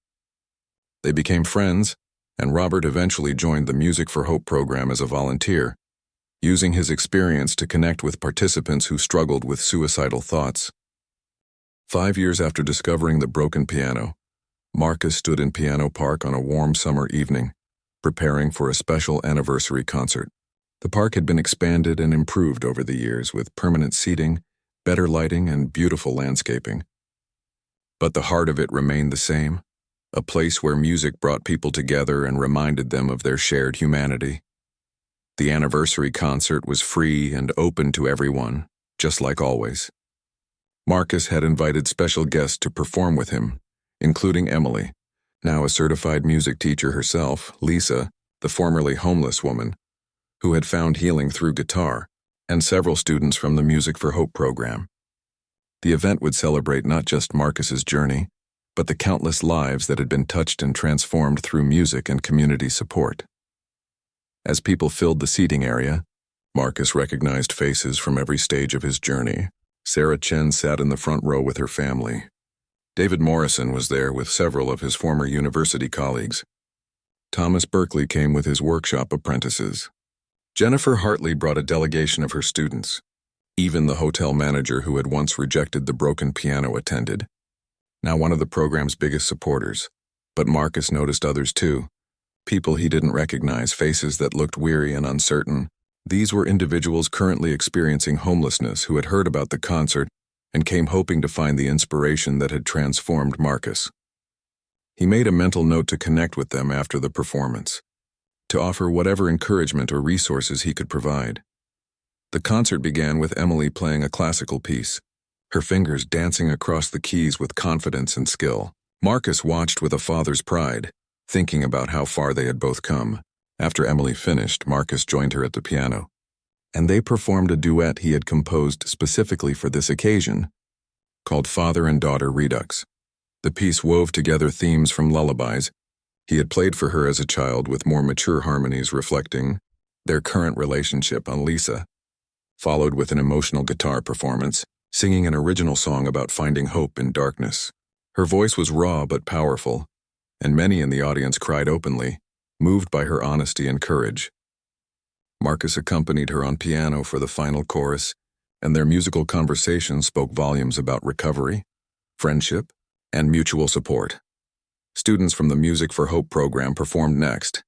Speaker 1: They became friends, and Robert eventually joined the Music for Hope program as a volunteer, using his experience to connect with participants who struggled with suicidal thoughts. 5 years after discovering the broken piano, Marcus stood in Piano Park on a warm summer evening, preparing for a special anniversary concert. The park had been expanded and improved over the years with permanent seating, better lighting, and beautiful landscaping. But the heart of it remained the same, a place where music brought people together and reminded them of their shared humanity. The anniversary concert was free and open to everyone, just like always. Marcus had invited special guests to perform with him, including Emily, now a certified music teacher herself, Lisa, the formerly homeless woman, who had found healing through guitar, and several students from the Music for Hope program. The event would celebrate not just Marcus's journey, but the countless lives that had been touched and transformed through music and community support. As people filled the seating area, Marcus recognized faces from every stage of his journey. Sarah Chen sat in the front row with her family. David Morrison was there with several of his former university colleagues. Thomas Berkeley came with his workshop apprentices. Jennifer Hartley brought a delegation of her students. Even the hotel manager who had once rejected the broken piano attended, now one of the program's biggest supporters. But Marcus noticed others too. People he didn't recognize, faces that looked weary and uncertain. These were individuals currently experiencing homelessness who had heard about the concert and came hoping to find the inspiration that had transformed Marcus. He made a mental note to connect with them after the performance, to offer whatever encouragement or resources he could provide. The concert began with Emily playing a classical piece, her fingers dancing across the keys with confidence and skill. Marcus watched with a father's pride, thinking about how far they had both come. After Emily finished, Marcus joined her at the piano, and they performed a duet he had composed specifically for this occasion, called Father and Daughter Redux. The piece wove together themes from lullabies he had played for her as a child with more mature harmonies reflecting their current relationship on Lisa, followed with an emotional guitar performance, singing an original song about finding hope in darkness. Her voice was raw but powerful, and many in the audience cried openly, moved by her honesty and courage. Marcus accompanied her on piano for the final chorus, and their musical conversation spoke volumes about recovery, friendship, and mutual support. Students from the Music for Hope program performed next,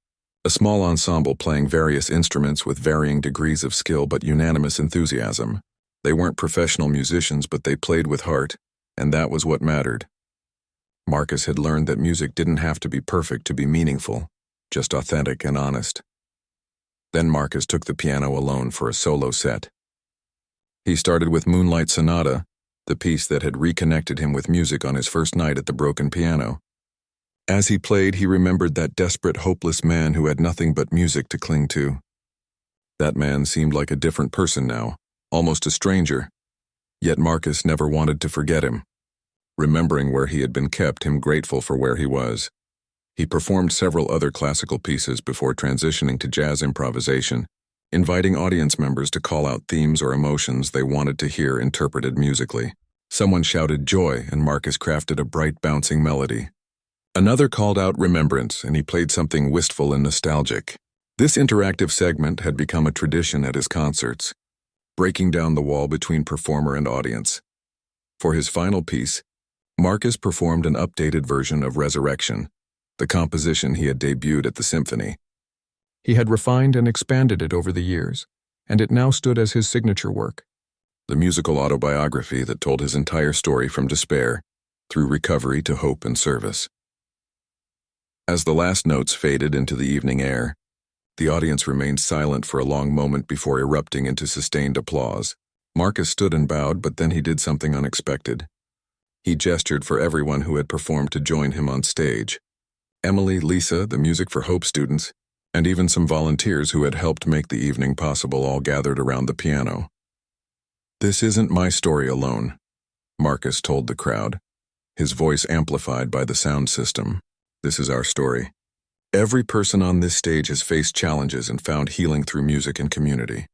Speaker 1: a small ensemble playing various instruments with varying degrees of skill but unanimous enthusiasm. They weren't professional musicians, but they played with heart, and that was what mattered. Marcus had learned that music didn't have to be perfect to be meaningful, just authentic and honest. Then Marcus took the piano alone for a solo set. He started with Moonlight Sonata, the piece that had reconnected him with music on his first night at the broken piano. As he played, he remembered that desperate, hopeless man who had nothing but music to cling to. That man seemed like a different person now, almost a stranger, yet Marcus never wanted to forget him. Remembering where he had been kept him grateful for where he was. He performed several other classical pieces before transitioning to jazz improvisation, inviting audience members to call out themes or emotions they wanted to hear interpreted musically. Someone shouted joy, and Marcus crafted a bright, bouncing melody. Another called out remembrance, and he played something wistful and nostalgic. This interactive segment had become a tradition at his concerts, breaking down the wall between performer and audience. For his final piece, Marcus performed an updated version of Resurrection, the composition he had debuted at the symphony. He had refined and expanded it over the years, and it now stood as his signature work, the musical autobiography that told his entire story from despair through recovery to hope and service. As the last notes faded into the evening air, the audience remained silent for a long moment before erupting into sustained applause. Marcus stood and bowed, but then he did something unexpected. He gestured for everyone who had performed to join him on stage. Emily, Lisa, the Music for Hope students, and even some volunteers who had helped make the evening possible all gathered around the piano. "This isn't my story alone," Marcus told the crowd, his voice amplified by the sound system. "This is our story. Every person on this stage has faced challenges and found healing through music and community.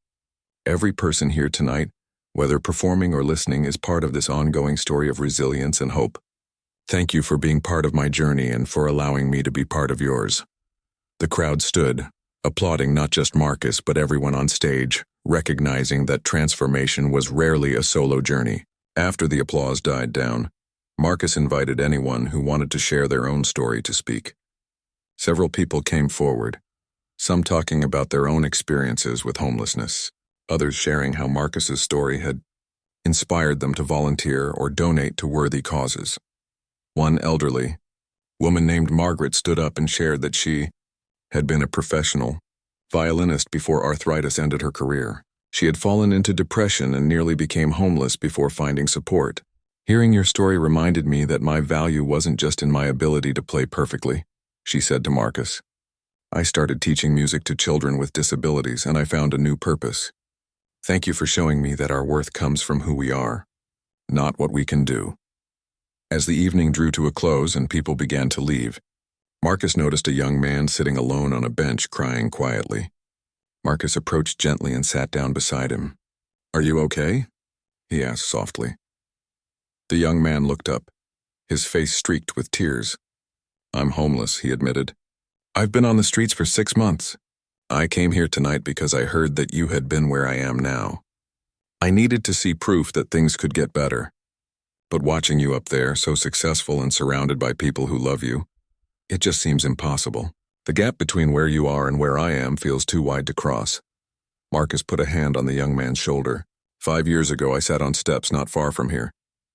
Speaker 1: Every person here tonight, whether performing or listening, is part of this ongoing story of resilience and hope. Thank you for being part of my journey and for allowing me to be part of yours." The crowd stood, applauding not just Marcus but everyone on stage, recognizing that transformation was rarely a solo journey. After the applause died down, Marcus invited anyone who wanted to share their own story to speak. Several people came forward, some talking about their own experiences with homelessness, others sharing how Marcus's story had inspired them to volunteer or donate to worthy causes. One elderly woman named Margaret stood up and shared that she had been a professional violinist before arthritis ended her career. She had fallen into depression and nearly became homeless before finding support. "Hearing your story reminded me that my value wasn't just in my ability to play perfectly," she said to Marcus. "I started teaching music to children with disabilities, and I found a new purpose. Thank you for showing me that our worth comes from who we are, not what we can do." As the evening drew to a close and people began to leave, Marcus noticed a young man sitting alone on a bench crying quietly. Marcus approached gently and sat down beside him. "Are you okay?" he asked softly. The young man looked up, his face streaked with tears. "I'm homeless," he admitted. "I've been on the streets for 6 months. I came here tonight because I heard that you had been where I am now. I needed to see proof that things could get better. But watching you up there, so successful and surrounded by people who love you, it just seems impossible. The gap between where you are and where I am feels too wide to cross." Marcus put a hand on the young man's shoulder. 5 years ago, I sat on steps not far from here,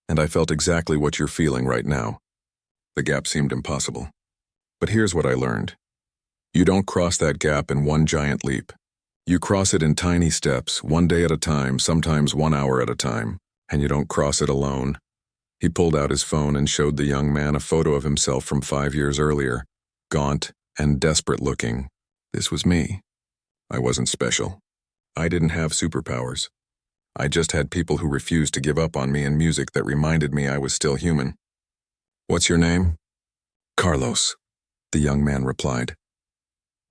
Speaker 1: and I felt exactly what you're feeling right now. The gap seemed impossible. But here's what I learned. You don't cross that gap in one giant leap. You cross it in tiny steps, one day at a time, sometimes 1 hour at a time, and you don't cross it alone. He pulled out his phone and showed the young man a photo of himself from 5 years earlier, gaunt and desperate looking. This was me. I wasn't special. I didn't have superpowers. I just had people who refused to give up on me and music that reminded me I was still human. "What's your name?" "Carlos," the young man replied.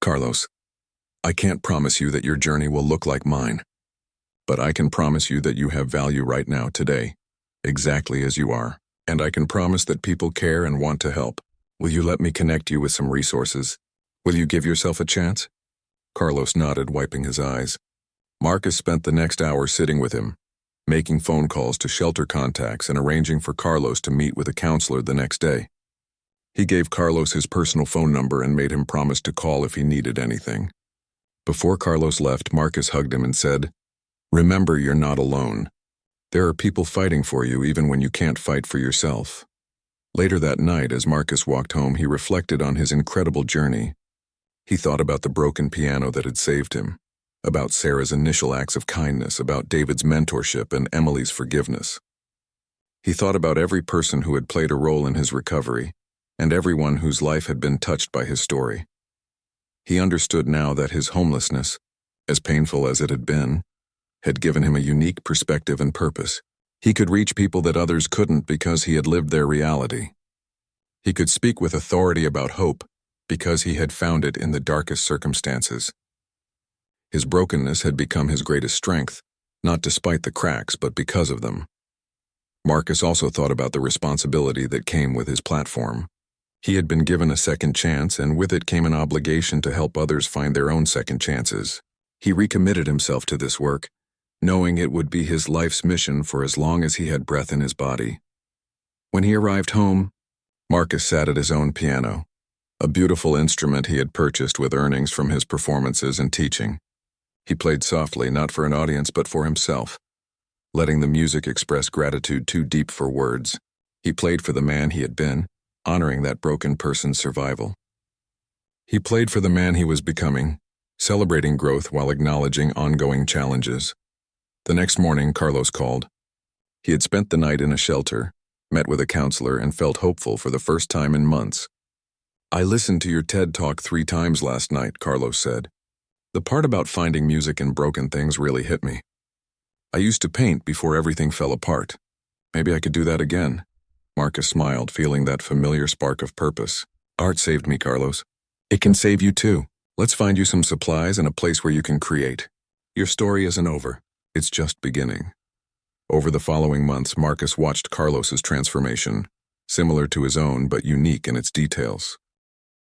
Speaker 1: "Carlos, I can't promise you that your journey will look like mine, but I can promise you that you have value right now, today, exactly as you are, and I can promise that people care and want to help. Will you let me connect you with some resources? Will you give yourself a chance?" Carlos nodded, wiping his eyes. Marcus spent the next hour sitting with him, making phone calls to shelter contacts and arranging for Carlos to meet with a counselor the next day. He gave Carlos his personal phone number and made him promise to call if he needed anything. Before Carlos left, Marcus hugged him and said, "Remember, you're not alone. There are people fighting for you even when you can't fight for yourself." Later that night, as Marcus walked home, he reflected on his incredible journey. He thought about the broken piano that had saved him, about Sarah's initial acts of kindness, about David's mentorship and Emily's forgiveness. He thought about every person who had played a role in his recovery, and everyone whose life had been touched by his story. He understood now that his homelessness, as painful as it had given him a unique perspective and purpose. He could reach people that others couldn't because he had lived their reality. He could speak with authority about hope because he had found it in the darkest circumstances. His brokenness had become his greatest strength, not despite the cracks, but because of them. Marcus also thought about the responsibility that came with his platform. He had been given a second chance, and with it came an obligation to help others find their own second chances. He recommitted himself to this work, knowing it would be his life's mission for as long as he had breath in his body. When he arrived home, Marcus sat at his own piano, a beautiful instrument he had purchased with earnings from his performances and teaching. He played softly, not for an audience but for himself, letting the music express gratitude too deep for words. He played for the man he had been, honoring that broken person's survival. He played for the man he was becoming, celebrating growth while acknowledging ongoing challenges. The next morning, Carlos called. He had spent the night in a shelter, met with a counselor, and felt hopeful for the first time in months. "I listened to your TED Talk 3 times last night," Carlos said. "The part about finding music in broken things really hit me. I used to paint before everything fell apart. Maybe I could do that again." Marcus smiled, feeling that familiar spark of purpose. "Art saved me, Carlos. It can save you too. Let's find you some supplies and a place where you can create. Your story isn't over. It's just beginning." Over the following months, Marcus watched Carlos's transformation, similar to his own but unique in its details.